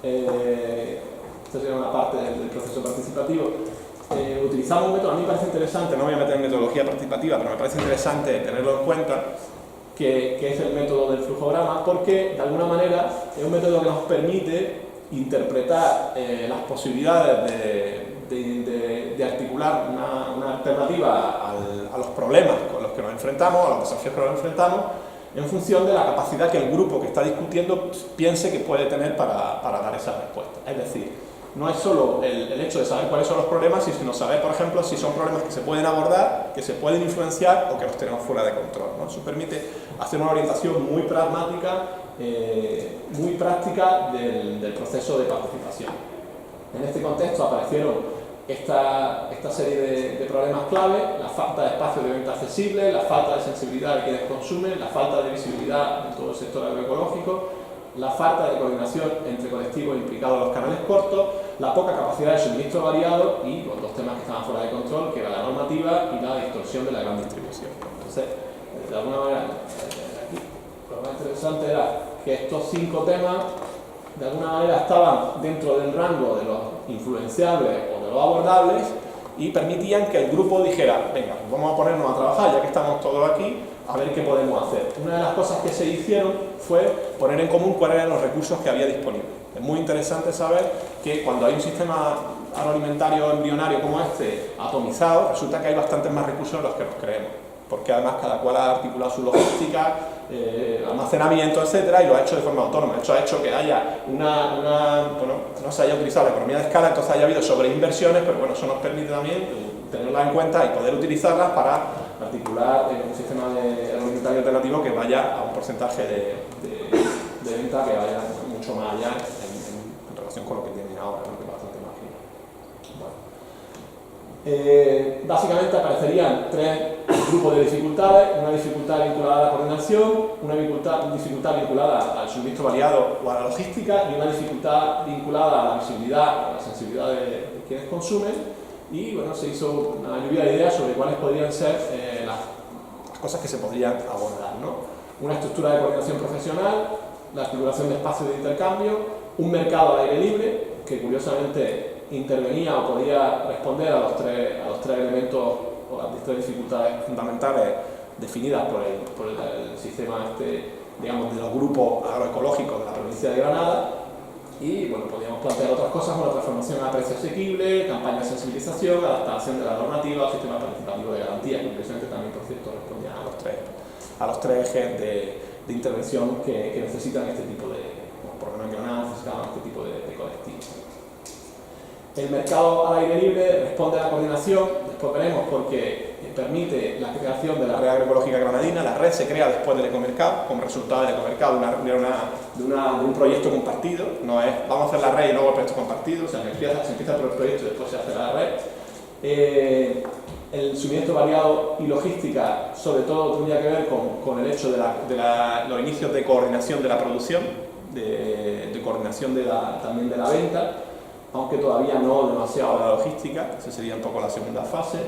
S3: Esta sería una parte del proceso participativo. Utilizamos un método, a mí me parece interesante, no voy a meter en metodología participativa, pero me parece interesante tenerlo en cuenta, que es el método del flujograma, porque de alguna manera es un método que nos permite interpretar las posibilidades de articular una alternativa a los problemas con los que nos enfrentamos, a los desafíos que nos enfrentamos, en función de la capacidad que el grupo que está discutiendo piense que puede tener para dar esa respuesta. Es decir, no es solo el hecho de saber cuáles son los problemas, sino saber, por ejemplo, si son problemas que se pueden abordar, que se pueden influenciar o que los tenemos fuera de control, ¿no? Eso permite hacer una orientación muy pragmática, muy práctica del proceso de participación. En este contexto aparecieron esta serie de problemas clave: la falta de espacio de venta accesible, la falta de sensibilidad de quienes consumen, la falta de visibilidad en todo el sector agroecológico, la falta de coordinación entre colectivos implicados en los canales cortos, la poca capacidad de suministro variado y los dos temas que estaban fuera de control, que era la normativa y la distorsión de la gran distribución. Entonces, de alguna manera, aquí lo más interesante era que estos 5 temas de alguna manera estaban dentro del rango de los influenciables o de los abordables y permitían que el grupo dijera: venga, vamos a ponernos a trabajar, ya que estamos todos aquí, a ver qué podemos hacer. Una de las cosas que se hicieron fue poner en común cuáles eran los recursos que había disponibles. Es muy interesante saber que cuando hay un sistema agroalimentario embrionario como este, atomizado, resulta que hay bastantes más recursos de los que nos creemos, porque además cada cual ha articulado su logística, almacenamiento, etcétera, y lo ha hecho de forma autónoma. Esto ha hecho que haya bueno, no se haya utilizado la economía de escala, entonces haya habido sobreinversiones, pero bueno, eso nos permite también tenerlas en cuenta y poder utilizarlas para articular un sistema agroalimentario alternativo que vaya a un porcentaje de venta que vaya mucho más allá en relación con lo que tienen ahora, ¿no? Que es bastante más fino. Bueno. Básicamente aparecerían 3 grupos de dificultades: una dificultad vinculada a la coordinación, una dificultad vinculada al suministro variado o a la logística y una dificultad vinculada a la visibilidad o a la sensibilidad de quienes consumen. Y bueno, se hizo una lluvia de ideas sobre cuáles podrían ser las cosas que se podrían abordar, ¿no? Una estructura de coordinación profesional, la articulación de espacios de intercambio, un mercado al aire libre, que curiosamente intervenía o podía responder a los tres elementos o las 3 dificultades fundamentales definidas por el sistema digamos, de los grupos agroecológicos de la provincia de Granada. Y bueno, podríamos plantear otras cosas como la transformación a precio asequible, campañas de sensibilización, adaptación de la normativa, sistema participativo de garantía, que precisamente también, por cierto, respondían a los tres ejes de intervención que necesitan este tipo por lo menos en Granada necesitaban este tipo de colectivos. El mercado al aire libre responde a la coordinación, después veremos, porque permite la creación de la red agroecológica granadina. La red se crea después del Ecomercado, como resultado del Ecomercado de un proyecto compartido. No es vamos a hacer la red y luego el proyecto compartido, o sea, se empieza por el proyecto y después se hace la red. El suministro variado y logística, sobre todo, tendría que ver con el hecho de los inicios de coordinación de la producción, de coordinación también de la venta, aunque todavía no demasiado de la logística. Esa sería un poco la segunda fase.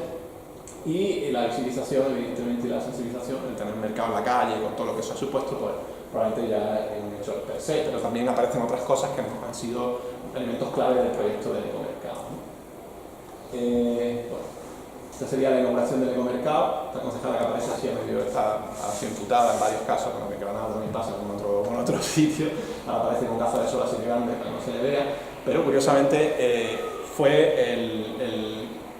S3: Y la visibilización, evidentemente, y la sensibilización, el tener un mercado en la calle, con todo lo que eso ha supuesto, pues probablemente ya es un hecho per se, pero también aparecen otras cosas que han sido elementos clave del proyecto del Ecomercado. Bueno. Esta sería la inauguración del ecomercado. Esta concejala que aparece así a medio ha sido imputada en varios casos, bueno, que en Granada también pasa con otro sitio. Ahora aparece con gafas de sol así de grandes para que no se le vea. Pero curiosamente fue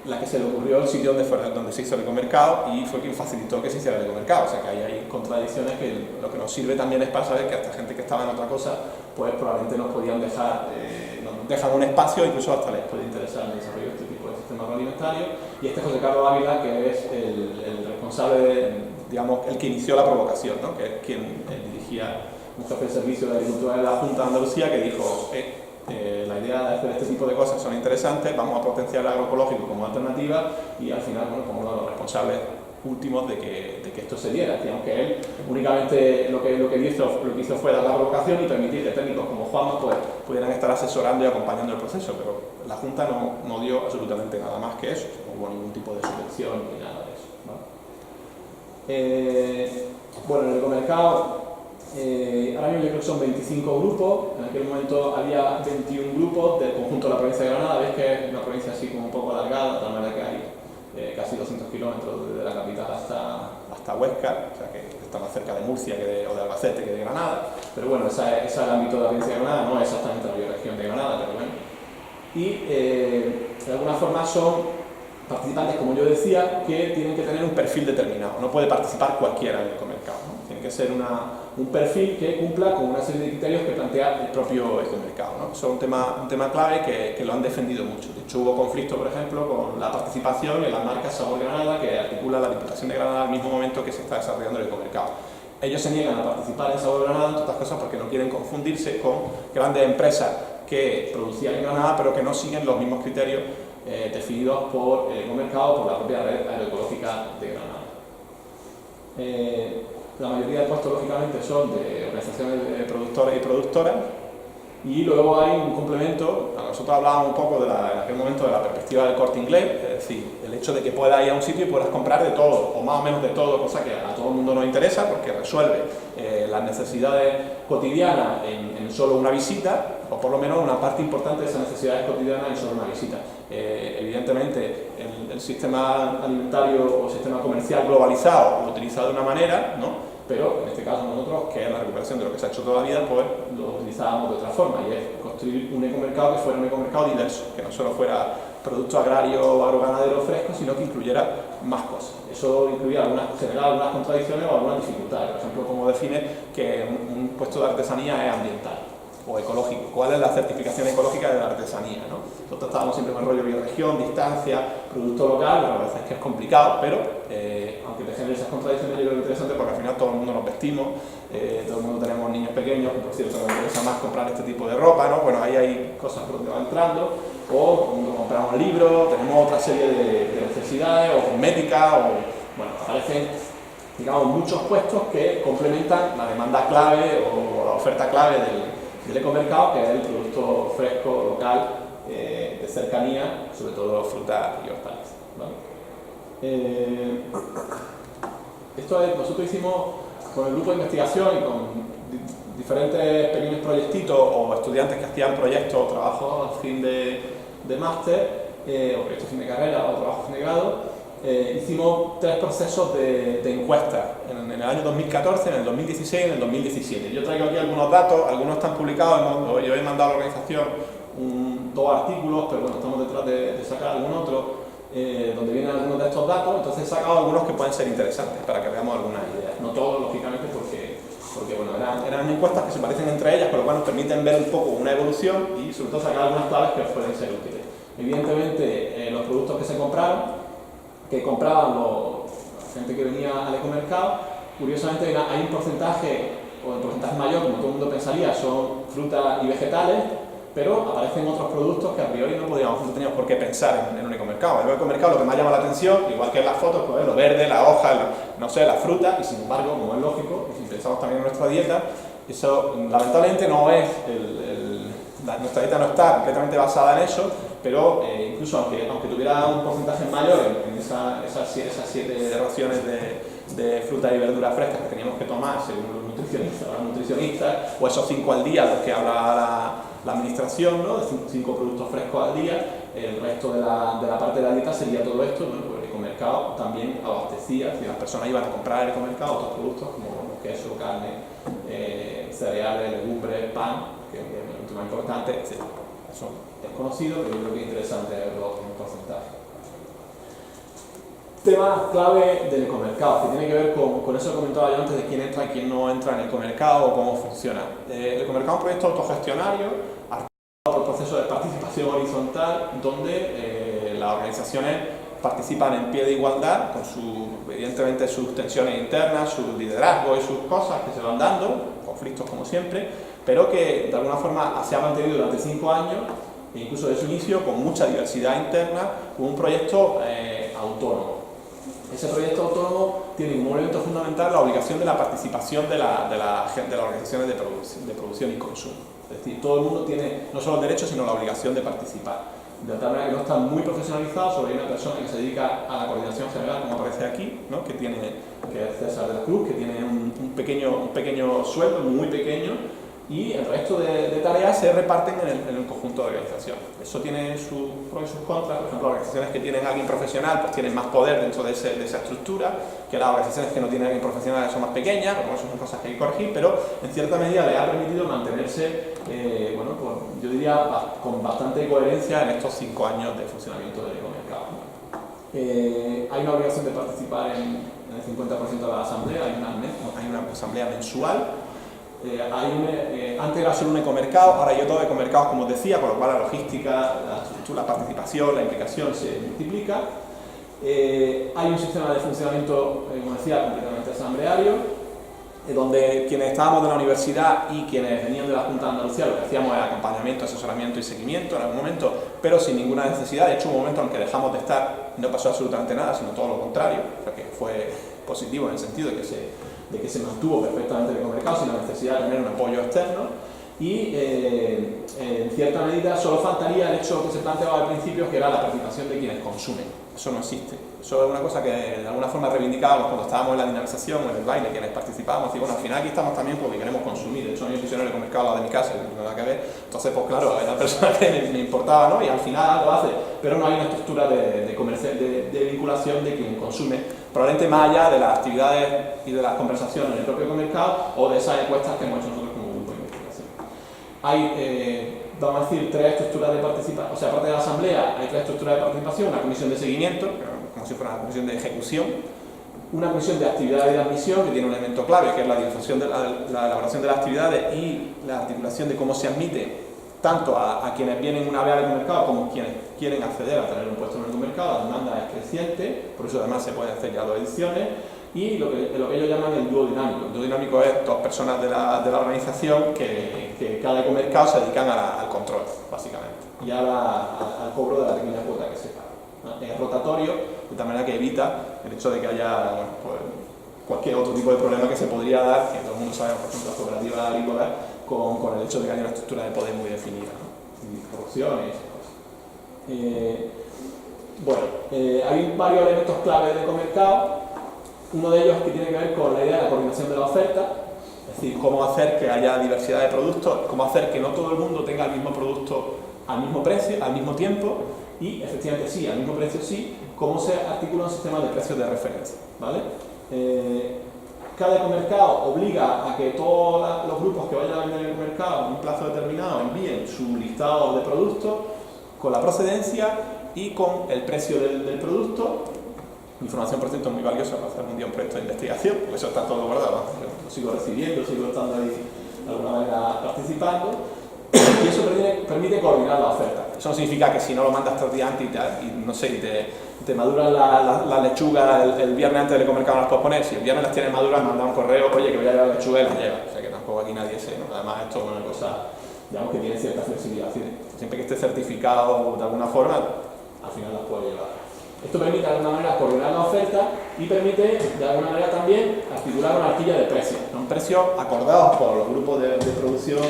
S3: la que se le ocurrió el sitio donde se hizo el ecomercado y fue quien facilitó que se hiciera el ecomercado. O sea que ahí hay contradicciones que lo que nos sirve también es para saber que hasta gente que estaba en otra cosa, pues probablemente nos podían dejar, nos dejan un espacio, incluso hasta les puede interesar el desarrollo de este tipo de sistema agroalimentario. Y este José Carlos Ávila, que es el responsable, digamos, el que inició la provocación, ¿no? Que es quien dirigía mucho el servicio de agricultura de la Junta de Andalucía, que dijo la idea de hacer este tipo de cosas son interesantes, vamos a potenciar el agroecológico como alternativa y al final, bueno, como uno de los responsables últimos de que esto se diera, que aunque él únicamente lo que hizo fue dar la provocación y permitir que técnicos como Juanma pues, pudieran estar asesorando y acompañando el proceso, pero la Junta no dio absolutamente nada más que eso, no hubo ningún tipo de subvención ni nada de eso, ¿vale? Bueno, en el ecomercado ahora mismo yo creo que son 25 grupos, en aquel momento había 21 grupos del conjunto de la provincia de Granada, veis que es una provincia así como un poco alargada, de tal manera que hay casi 200 kilómetros desde la capital hasta Huesca, o sea que está más cerca de Murcia o de Albacete que de Granada, pero bueno, ese es el ámbito de la provincia de Granada, no es exactamente la bioregión de Granada, pero bueno. Y de alguna forma son participantes, como yo decía, que tienen que tener un perfil determinado, no puede participar cualquiera en el ecomercado, ¿no? Tiene que ser un perfil que cumpla con una serie de criterios que plantea el propio ecomercado, ¿no? Eso es un tema clave que lo han defendido mucho. De hecho, hubo conflicto, por ejemplo, con la participación en las marcas Sabor Granada, que articula la Diputación de Granada al mismo momento que se está desarrollando el ecomercado. Ellos se niegan a participar en Sabor Granada, entre otras cosas, porque no quieren confundirse con grandes empresas que producían en Granada, pero que no siguen los mismos criterios definidos por el ecomercado, por la propia red agroecológica de Granada. La mayoría de puestos, lógicamente, son de organizaciones de productores y productoras, y luego hay un complemento. Nosotros hablábamos un poco en aquel momento de la perspectiva del Corte Inglés, es decir, el hecho de que puedas ir a un sitio y puedas comprar de todo, o más o menos de todo, cosa que a todo el mundo nos interesa porque resuelve las necesidades cotidianas en solo una visita, o por lo menos una parte importante de esas necesidades cotidianas en solo una visita. Evidentemente, el sistema alimentario o sistema comercial globalizado lo utiliza de una manera, ¿no? Pero en este caso nosotros, que es la recuperación de lo que se ha hecho toda la vida, pues lo utilizábamos de otra forma, y es construir un ecomercado que fuera un ecomercado diverso, que no solo fuera producto agrario o agroganadero fresco, sino que incluyera más cosas. Eso generaba algunas contradicciones o algunas dificultades. Por ejemplo, cómo define que un puesto de artesanía es ambiental o ecológico, cuál es la certificación ecológica de la artesanía, ¿no? Nosotros estábamos siempre con el rollo bioregión, distancia, producto local, pero a veces es que es complicado, pero aunque te genere esas contradicciones, yo creo que es interesante porque al final todo el mundo nos vestimos, todo el mundo tenemos niños pequeños, que por cierto nos interesa más comprar este tipo de ropa, ¿no? Bueno, ahí hay cosas por donde va entrando, o cuando compramos libros, tenemos otra serie de necesidades, o cosmética, o bueno, aparecen, digamos, muchos puestos que complementan la demanda clave o la oferta clave del ecomercado, que es el producto fresco, local, de cercanía, sobre todo frutas y hortalizas, ¿vale? Nosotros hicimos con el grupo de investigación y con diferentes pequeños proyectitos o estudiantes que hacían proyectos o trabajos a fin de máster, o proyectos a fin de carrera o trabajos a fin de grado. Hicimos 3 procesos de encuestas en el año 2014, en el 2016 y en el 2017. Yo traigo aquí algunos datos, algunos están publicados, yo he mandado a la organización 2 artículos, pero bueno, estamos detrás de sacar algún otro donde vienen algunos de estos datos. Entonces he sacado algunos que pueden ser interesantes para que veamos algunas ideas. No todos, lógicamente, porque bueno, eran encuestas que se parecen entre ellas, con lo cual nos permiten ver un poco una evolución y sobre todo sacar algunas claves que pueden ser útiles. Evidentemente, los productos que se compraron, que compraban la gente que venía al ecomercado, curiosamente hay un porcentaje, o el porcentaje mayor, como todo el mundo pensaría, son frutas y vegetales, pero aparecen otros productos que a priori no teníamos por qué pensar en un ecomercado. En un ecomercado lo que más llama la atención, igual que en las fotos, pues lo verde, la hoja, no sé, la fruta, y sin embargo, como es lógico, y si pensamos también en nuestra dieta, eso lamentablemente no es, nuestra dieta no está completamente basada en eso, pero incluso aunque tuviera un porcentaje mayor en esas 7 raciones de frutas y verduras frescas que teníamos que tomar según los nutricionistas, o esos 5 al día de los que habla la administración, ¿no? De 5 productos frescos al día, el resto de la parte de la dieta sería todo esto, ¿no? Pues Ecomercado también abastecía, es decir, las personas iban a comprar en Ecomercado otros productos como queso, carne, cereales, legumbres, pan, que es mucho más importante, etc. Eso es conocido, pero yo creo que es interesante verlo en porcentaje. Tema clave del ecomercado, que tiene que ver con eso que comentaba yo antes de quién entra y quién no entra en el ecomercado o cómo funciona. El ecomercado es un proyecto autogestionario, articulado por proceso de participación horizontal, donde las organizaciones participan en pie de igualdad, con evidentemente sus tensiones internas, su liderazgo y sus cosas que se van dando, conflictos como siempre, pero que de alguna forma se ha mantenido durante 5 años, e incluso desde su inicio, con mucha diversidad interna, con un proyecto autónomo. Ese proyecto autónomo tiene como elemento fundamental la obligación de la participación de las organizaciones de producción y consumo. Es decir, todo el mundo tiene no solo el derecho, sino la obligación de participar. De tal manera que no está muy profesionalizado, solo hay una persona que se dedica a la coordinación general, como aparece aquí, ¿no? que es César de la Cruz, que tiene un pequeño sueldo, muy pequeño, y el resto de tareas se reparten en el conjunto de organizaciones. Eso tiene sus pros y sus contras. Por ejemplo, las organizaciones que tienen a alguien profesional pues tienen más poder dentro de esa estructura, que las organizaciones que no tienen a alguien profesional son más pequeñas, porque eso son cosas que hay que corregir, pero en cierta medida les ha permitido mantenerse, yo diría, con bastante coherencia en estos 5 años de funcionamiento del ecomercado. Hay una obligación de participar en el 50% de la asamblea, hay una asamblea mensual. Antes era solo un ecomercado, ahora hay otros ecomercados, como os decía, con lo cual la logística, la estructura, la participación, la implicación se multiplica. Hay un sistema de funcionamiento, como decía, completamente asambleario, donde quienes estábamos de la universidad y quienes venían de la Junta de Andalucía lo que hacíamos era acompañamiento, asesoramiento y seguimiento en algún momento, pero sin ninguna necesidad. De hecho, un momento en que dejamos de estar, no pasó absolutamente nada, sino todo lo contrario, porque fue positivo en el sentido de que se mantuvo perfectamente el ecomercado sin la necesidad de tener un apoyo externo, y en cierta medida solo faltaría el hecho que se planteaba al principio, que era la participación de quienes consumen. Eso no existe. Eso es una cosa que de alguna forma reivindicábamos cuando estábamos en la dinamización o en el baile, quienes participábamos, y bueno, al final aquí estamos también porque queremos consumir. De hecho, a mí me pusieron el ecomercado al lado de mi casa, no tiene nada que ver. Entonces, pues claro, era una persona que me importaba, ¿no? Y al final algo hace, pero no hay una estructura de vinculación de quien consume, probablemente más allá de las actividades y de las conversaciones en el propio ecomercado o de esas encuestas que hemos hecho nosotros como grupo de investigación. Hay, vamos a decir, 3 estructuras de participación, o sea, aparte de la asamblea, hay 3 estructuras de participación: una comisión de seguimiento, como si fuera una comisión de ejecución, una comisión de actividades de admisión, que tiene un elemento clave, que es la difusión de la elaboración de las actividades y la articulación de cómo se admite tanto a quienes vienen una vez al mercado como quienes quieren acceder a tener un puesto en el mercado. La demanda es creciente, por eso además se pueden hacer ya 2 ediciones, y lo que ellos llaman el dúo dinámico. El dúo dinámico es 2 personas de la organización que cada ecomercado se dedican al control, básicamente, y al cobro de la pequeña cuota que se paga. Es rotatorio, de tal manera que evita el hecho de que haya pues, cualquier otro tipo de problema que se podría dar, que todo el mundo sabe, por ejemplo, las cooperativas agrícolas, con el hecho de que haya una estructura de poder muy definida, ¿no? Y corrupción y esas cosas. Hay varios elementos clave del ecomercado. Uno de ellos que tiene que ver con la idea de la coordinación de la oferta, es decir, cómo hacer que haya diversidad de productos, cómo hacer que no todo el mundo tenga el mismo producto al mismo precio, al mismo tiempo, y efectivamente sí, al mismo precio sí, cómo se articula un sistema de precios de referencia, ¿vale? Cada ecomercado obliga a que todos los grupos que vayan a vender en el mercado en un plazo determinado envíen su listado de productos con la procedencia y con el precio del producto. Información, por cierto, muy valiosa para hacer un día un proyecto de investigación, porque eso está todo guardado, lo sigo recibiendo, sigo estando ahí de alguna manera participando, y eso permite coordinar la oferta. Eso no significa que si no lo mandas 3 días antes y te maduran la lechuga el viernes antes del ecomercado no las puedes poner. Si el viernes las tienes maduras, manda un correo, oye, que voy a llevar la lechuga y las lleva. O sea que tampoco aquí nadie sé, ¿no? Además esto es una cosa, digamos, que tiene cierta flexibilidad. Siempre que esté certificado de alguna forma, al final las puedes llevar. Esto permite de alguna manera coordinar la oferta y permite de alguna manera también articular una horquilla de precios. Son precios acordados por los grupos de producción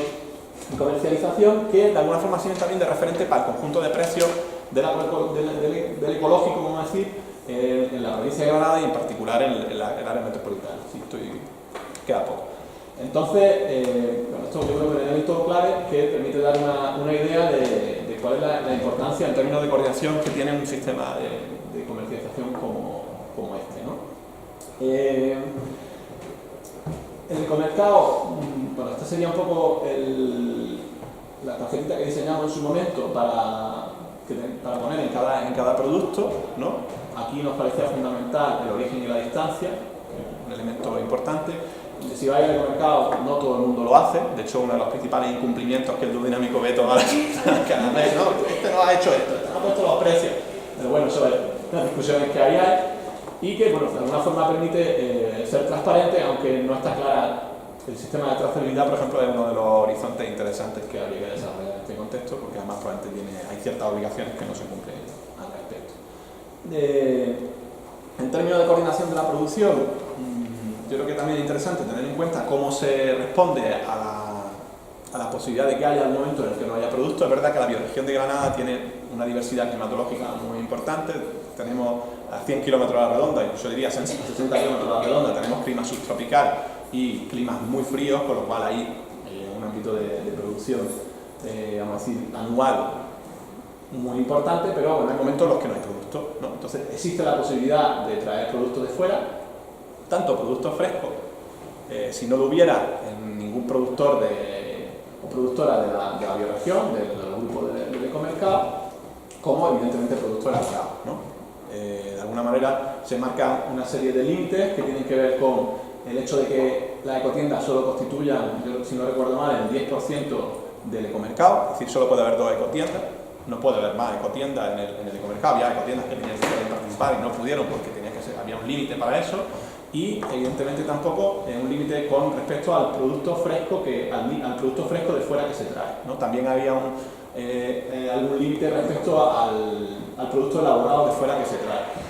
S3: y comercialización que de alguna forma sirven también de referente para el conjunto de precios del ecológico, vamos a decir, en la provincia de Granada y en particular en el área metropolitana. Sí, queda poco. Entonces, esto yo creo que es un elemento clave que permite dar una idea de cuál es la importancia en términos de coordinación que tiene un sistema de comercialización como El ecomercado, bueno, esta sería un poco la tarjetita que diseñamos en su momento para poner en cada producto, ¿no? Aquí nos parecía fundamental el origen y la distancia, que es un elemento importante. Si vais al ecomercado, no todo el mundo lo hace. De hecho, uno de los principales incumplimientos que el Dúo Dinámico ve todas cada mes, ¿no? Este no ha hecho esto, este no ha puesto los precios. Pero bueno, eso es las discusiones que hay y que, bueno, de alguna forma permite ser transparente, aunque no está clara. El sistema de trazabilidad, por ejemplo, es uno de los horizontes interesantes que habría que desarrollar en este contexto, porque además probablemente hay ciertas obligaciones que no se cumplen al respecto. En términos de coordinación de la producción, yo creo que también es interesante tener en cuenta cómo se responde a la posibilidad de que haya un momento en el que no haya producto. Es verdad que la bioregión de Granada tiene una diversidad climatológica muy importante. Tenemos a 100 kilómetros a la redonda, incluso diría 60 kilómetros a la redonda, tenemos clima subtropical y climas muy fríos, con lo cual hay un ámbito de producción, vamos a decir, anual muy importante, pero bueno, hay momentos en los que no hay producto, ¿no? Entonces existe la posibilidad de traer productos de fuera, tanto productos frescos, si no lo hubiera en ningún productor o productora de la bioregión, del grupo del ecomercado, como evidentemente productos elaborados, ¿no? De alguna manera se marcan una serie de límites que tienen que ver con el hecho de que las ecotiendas solo constituyan, yo, si no recuerdo mal, el 10% del ecomercado, es decir, solo puede haber 2 ecotiendas, no puede haber más ecotiendas en el ecomercado. Había ecotiendas que tenían que participar y no pudieron porque había un límite para eso, y evidentemente tampoco un límite con respecto al producto fresco al producto fresco de fuera que se trae, ¿no? También había algún límite respecto al producto elaborado de fuera que se trae.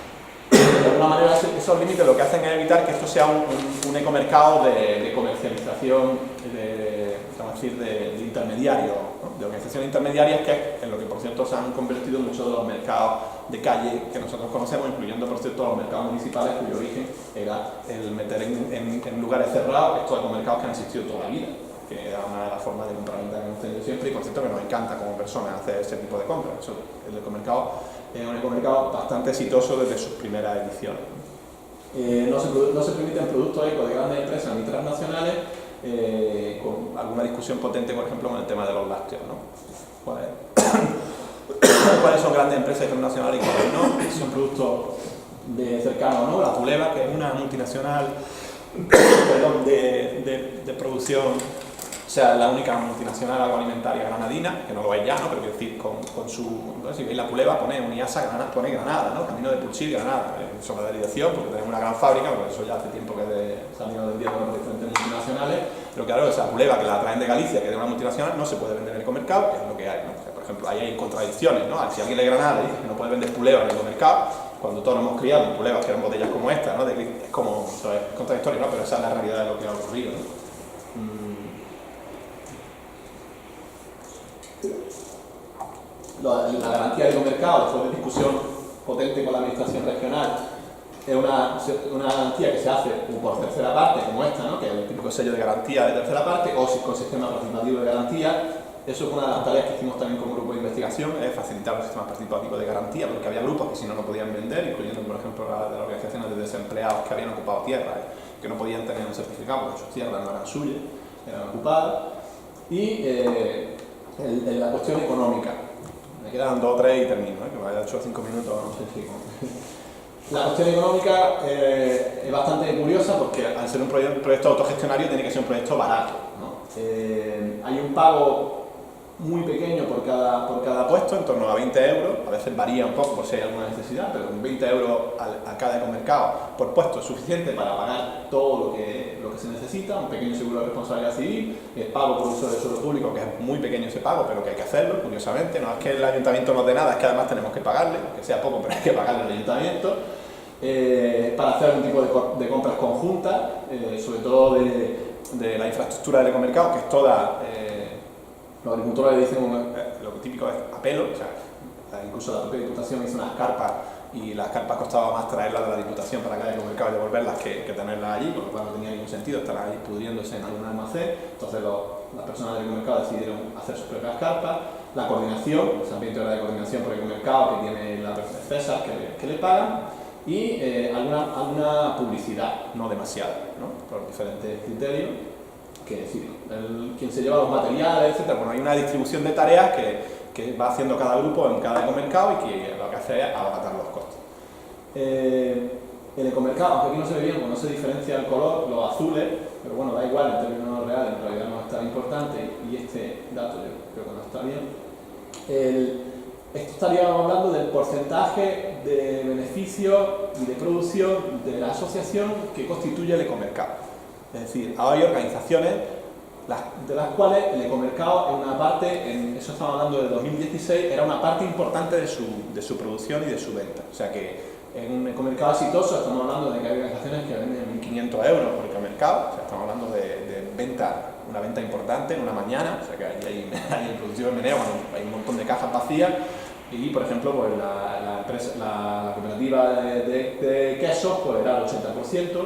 S3: De alguna manera esos límites lo que hacen es evitar que esto sea un ecomercado de comercialización, de intermediarios, ¿no? De organizaciones intermediarias, que es en lo que por cierto se han convertido muchos de los mercados de calle que nosotros conocemos, incluyendo por cierto los mercados municipales, cuyo origen era el meter en lugares cerrados estos ecomercados que han existido toda la vida, que era una de las formas de comprar que hemos tenido siempre, y por cierto que nos encanta como personas hacer ese tipo de compras. El ecomercado es un ecomercado bastante exitoso desde sus primeras ediciones. No se permiten productos eco de grandes empresas ni transnacionales, con alguna discusión potente, por ejemplo, con el tema de los lácteos, ¿no? ¿Cuáles son grandes empresas transnacionales y cuáles no? Si son productos cercanos, ¿no? La Puleva, que es una multinacional de producción, o sea, la única multinacional agroalimentaria granadina, que no lo es ya, ¿no? Pero quiero decir, con su, ¿no? Si veis la Puleva, pone Uniasa Granada, pone Granada, ¿no? Camino de Pulchil, Granada, sobre la dirección, porque tenemos una gran fábrica, pero eso ya hace tiempo que salió del día con las diferentes multinacionales. Pero claro, esa Puleva que la traen de Galicia, que es de una multinacional, no se puede vender en el ecomercado, que es lo que hay, ¿no? O sea, por ejemplo, ahí hay contradicciones, ¿no? Si alguien de Granada le dice que no puede vender Puleva en el ecomercado, cuando todos nos hemos criado en Pulevas que eran botellas como esta, ¿no? Es como, ¿sabes? Es contradictorio, ¿no? Pero esa es la realidad de lo que ha ocurrido, ¿no? La garantía del mercado, después de discusión potente con la administración regional, es una garantía que se hace por tercera parte, como esta, ¿no? Que es el típico sello de garantía de tercera parte, o con sistema participativo de garantía. Eso es una de las tareas que hicimos también como grupo de investigación, es facilitar los sistemas participativos de garantía, porque había grupos que si no podían vender, incluyendo por ejemplo de las organizaciones de desempleados que habían ocupado tierras, que no podían tener un certificado porque sus tierras no eran suyas, eran ocupadas. Y la cuestión económica. Me quedan 2 o 3 y termino, que me haya hecho 5 minutos, no sé si... La cuestión económica es bastante curiosa porque al ser un proyecto autogestionario tiene que ser un proyecto barato, ¿no? Hay un pago muy pequeño por cada puesto, en torno a 20 euros, a veces varía un poco por si hay alguna necesidad, pero con 20 euros a cada ecomercado por puesto es suficiente para pagar todo lo que se necesita, un pequeño seguro de responsabilidad civil, el pago por uso del suelo público, que es muy pequeño ese pago, pero que hay que hacerlo, curiosamente, no es que el ayuntamiento no dé nada, es que además tenemos que pagarle, que sea poco, pero hay que pagarle al ayuntamiento, para hacer un tipo de compras conjuntas, sobre todo de la infraestructura del ecomercado, que es toda... los agricultores le dicen lo típico es a pelo, o sea, incluso la propia Diputación hizo unas carpas y las carpas costaba más traerlas de la Diputación para cada ecomercado y devolverlas que tenerlas allí, por lo cual no tenía ningún sentido estar ahí pudriéndose en algún almacén. Entonces las personas del ecomercado decidieron hacer sus propias carpas. La coordinación, el ambiente de coordinación por el ecomercado que tiene las CESAR que le pagan, y alguna publicidad, no demasiada, ¿no? Por diferentes criterios, que decir, quien se lleva los materiales, etc. Bueno, hay una distribución de tareas que va haciendo cada grupo en cada ecomercado y que lo que hace es abaratar los costes. El ecomercado, aunque aquí no se ve bien, pues no se diferencia el color, los azules, pero bueno, da igual, en términos reales, en realidad no es tan importante, y este dato yo creo que no está bien. Esto estaríamos hablando del porcentaje de beneficio y de producción de la asociación que constituye el ecomercado. Es decir, hay organizaciones de las cuales el ecomercado es una parte, eso estamos hablando de 2016, era una parte importante de su producción y de su venta. O sea que en un ecomercado exitoso estamos hablando de que hay organizaciones que venden 1.500 euros por ecomercado, o sea, estamos hablando de venta, una venta importante en una mañana, o sea que hay en producción de meneo, hay un montón de cajas vacías. Y, por ejemplo, pues la cooperativa de quesos pues era el 80%,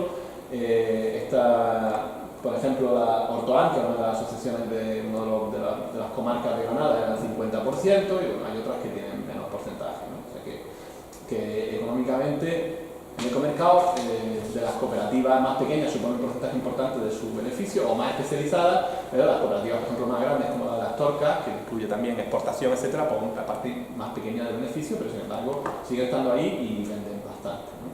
S3: por ejemplo, la Ortoan, que es una de las asociaciones de las comarcas de Granada, era el 50%, y hay otras que tienen menos porcentaje, ¿no? O sea que económicamente el ecomercado de las cooperativas más pequeñas supone un porcentaje importante de su beneficio, o más especializadas, pero las cooperativas, por ejemplo, más grandes como la de las Torcas, que incluye también exportación, etcétera, pues una parte más pequeña del beneficio, pero sin embargo siguen estando ahí y venden bastante, ¿no?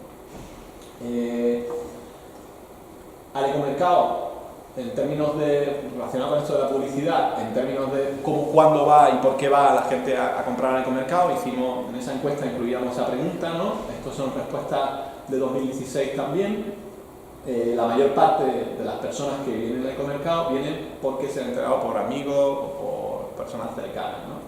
S3: Al ecomercado, en términos relacionado con esto de la publicidad, en términos de cuándo va y por qué va la gente a comprar al ecomercado, hicimos en esa encuesta, incluíamos esa pregunta, ¿no? Estas son respuestas de 2016 también. La mayor parte de las personas que vienen al ecomercado vienen porque se han enterado por amigos o por personas cercanas, ¿no?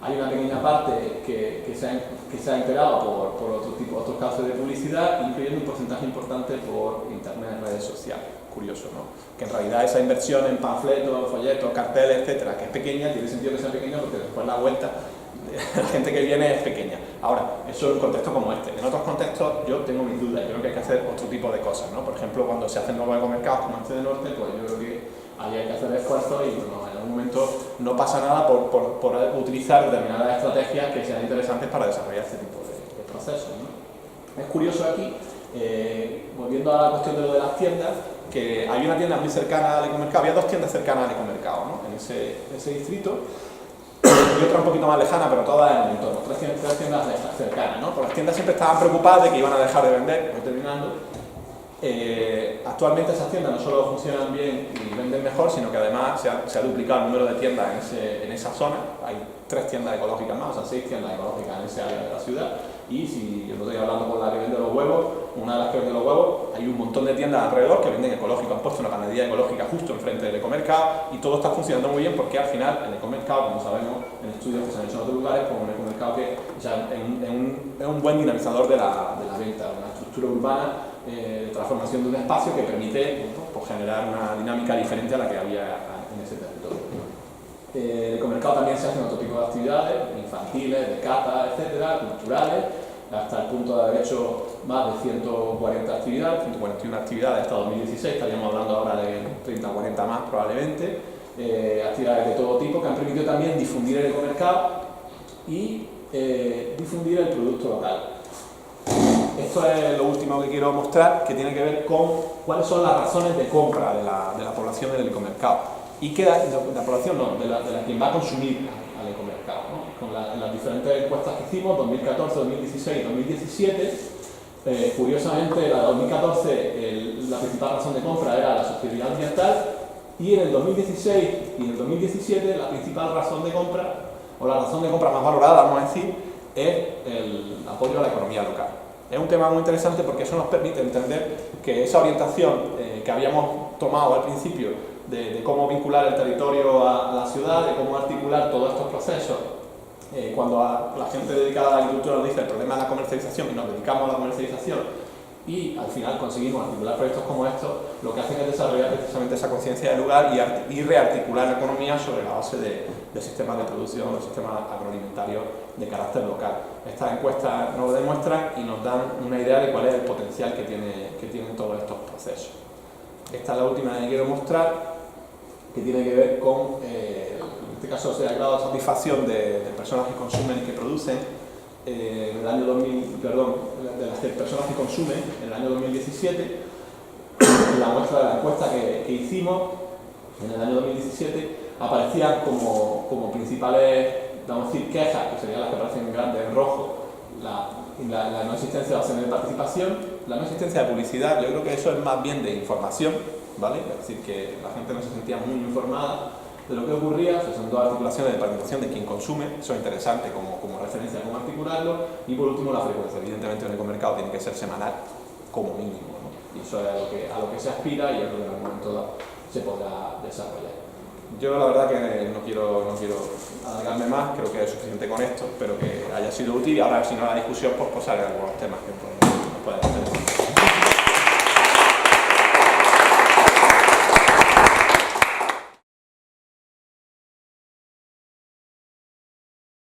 S3: Hay una pequeña parte que se ha enterado por otros casos de publicidad, incluyendo un porcentaje importante por internet, redes sociales. Curioso, ¿no? Que en realidad esa inversión en panfletos, folletos, carteles, etcétera, que es pequeña, tiene sentido que sea pequeña porque después la vuelta de la gente que viene es pequeña. Ahora, eso en un contexto como este. En otros contextos yo tengo mis dudas, creo que hay que hacer otro tipo de cosas, ¿no? Por ejemplo, cuando se hacen nuevos ecomercados como este de Norte, pues yo creo que ahí hay que hacer esfuerzos y bueno, en algún momento no pasa nada por utilizar determinadas estrategias que sean interesantes para desarrollar este tipo de procesos, ¿no? Es curioso aquí, volviendo a la cuestión de lo de las tiendas, que hay una tienda muy cercana al ecomercado, había dos tiendas cercanas al ecomercado, ¿no? En ese distrito, y otra un poquito más lejana, pero todas en el entorno, tres tiendas cercanas, ¿no? Pues las tiendas siempre estaban preocupadas de que iban a dejar de vender, voy terminando. Actualmente esas tiendas no solo funcionan bien y venden mejor, sino que además se ha duplicado el número de tiendas en esa zona. Hay 3 tiendas ecológicas más, o sea 6 tiendas ecológicas en ese área de la ciudad. Y si yo estoy hablando con la que vende los huevos, una de las que vende los huevos, hay un montón de tiendas alrededor que venden ecológico, han puesto una panadería ecológica justo enfrente del ecomercado y todo está funcionando muy bien porque al final el ecomercado, como sabemos en estudios que se han hecho en otros lugares, pues un ecomercado que ya es un buen dinamizador de la venta, una estructura urbana de transformación de un espacio que permite pues generar una dinámica diferente a la que había en ese territorio. El ecomercado también se hacen otro tipo de actividades, infantiles, de cata, etcétera, culturales, hasta el punto de haber hecho más de 140 actividades, 141 actividades hasta 2016, estaríamos hablando ahora de 30 o 40 más probablemente, actividades de todo tipo que han permitido también difundir el ecomercado y difundir el producto local. Esto es lo último que quiero mostrar, que tiene que ver con cuáles son las razones de compra de la población del ecomercado. Y que la población no, de la quien va a consumir al ecomercado, ¿no? Con las diferentes encuestas que hicimos, 2014, 2016 y 2017, curiosamente la de 2014 la principal razón de compra era la sostenibilidad ambiental y en el 2016 y en el 2017 la principal razón de compra, o la razón de compra más valorada, vamos a decir, es el apoyo a la economía local. Es un tema muy interesante porque eso nos permite entender que esa orientación que habíamos tomado al principio de cómo vincular el territorio a la ciudad, de cómo articular todos estos procesos, cuando la gente dedicada a la agricultura nos dice el problema es la comercialización y nos dedicamos a la comercialización y al final conseguimos articular proyectos como estos, lo que hacen es desarrollar precisamente esa conciencia del lugar y rearticular la economía sobre la base de sistemas de producción, de sistemas agroalimentarios de carácter local. Estas encuestas nos lo demuestran y nos dan una idea de cuál es el potencial que tienen todos estos procesos. Esta es la última que quiero mostrar, que tiene que ver con, en este caso, el grado de satisfacción de personas que consumen y que producen. en el año 2000, perdón, de las personas que consumen en el año 2017, en la muestra de la encuesta que hicimos en el año 2017, aparecían como principales, vamos a decir, quejas, que serían las que aparecen en grande en rojo, la no existencia de opciones de participación, la no existencia de publicidad. Yo creo que eso es más bien de información, ¿vale? Es decir, que la gente no se sentía muy informada de lo que ocurría. O sea, son dos articulaciones de participación de quien consume, eso es interesante como referencia, cómo articularlo. Y por último, la frecuencia. Evidentemente, el ecomercado tiene que ser semanal, como mínimo, ¿no? Y eso es a lo que se aspira y es lo que en algún momento dado se podrá desarrollar. Yo la verdad que no quiero alargarme más, creo que es suficiente con esto, espero que haya sido útil y ahora si no la discusión pues salen algunos temas que nos pueden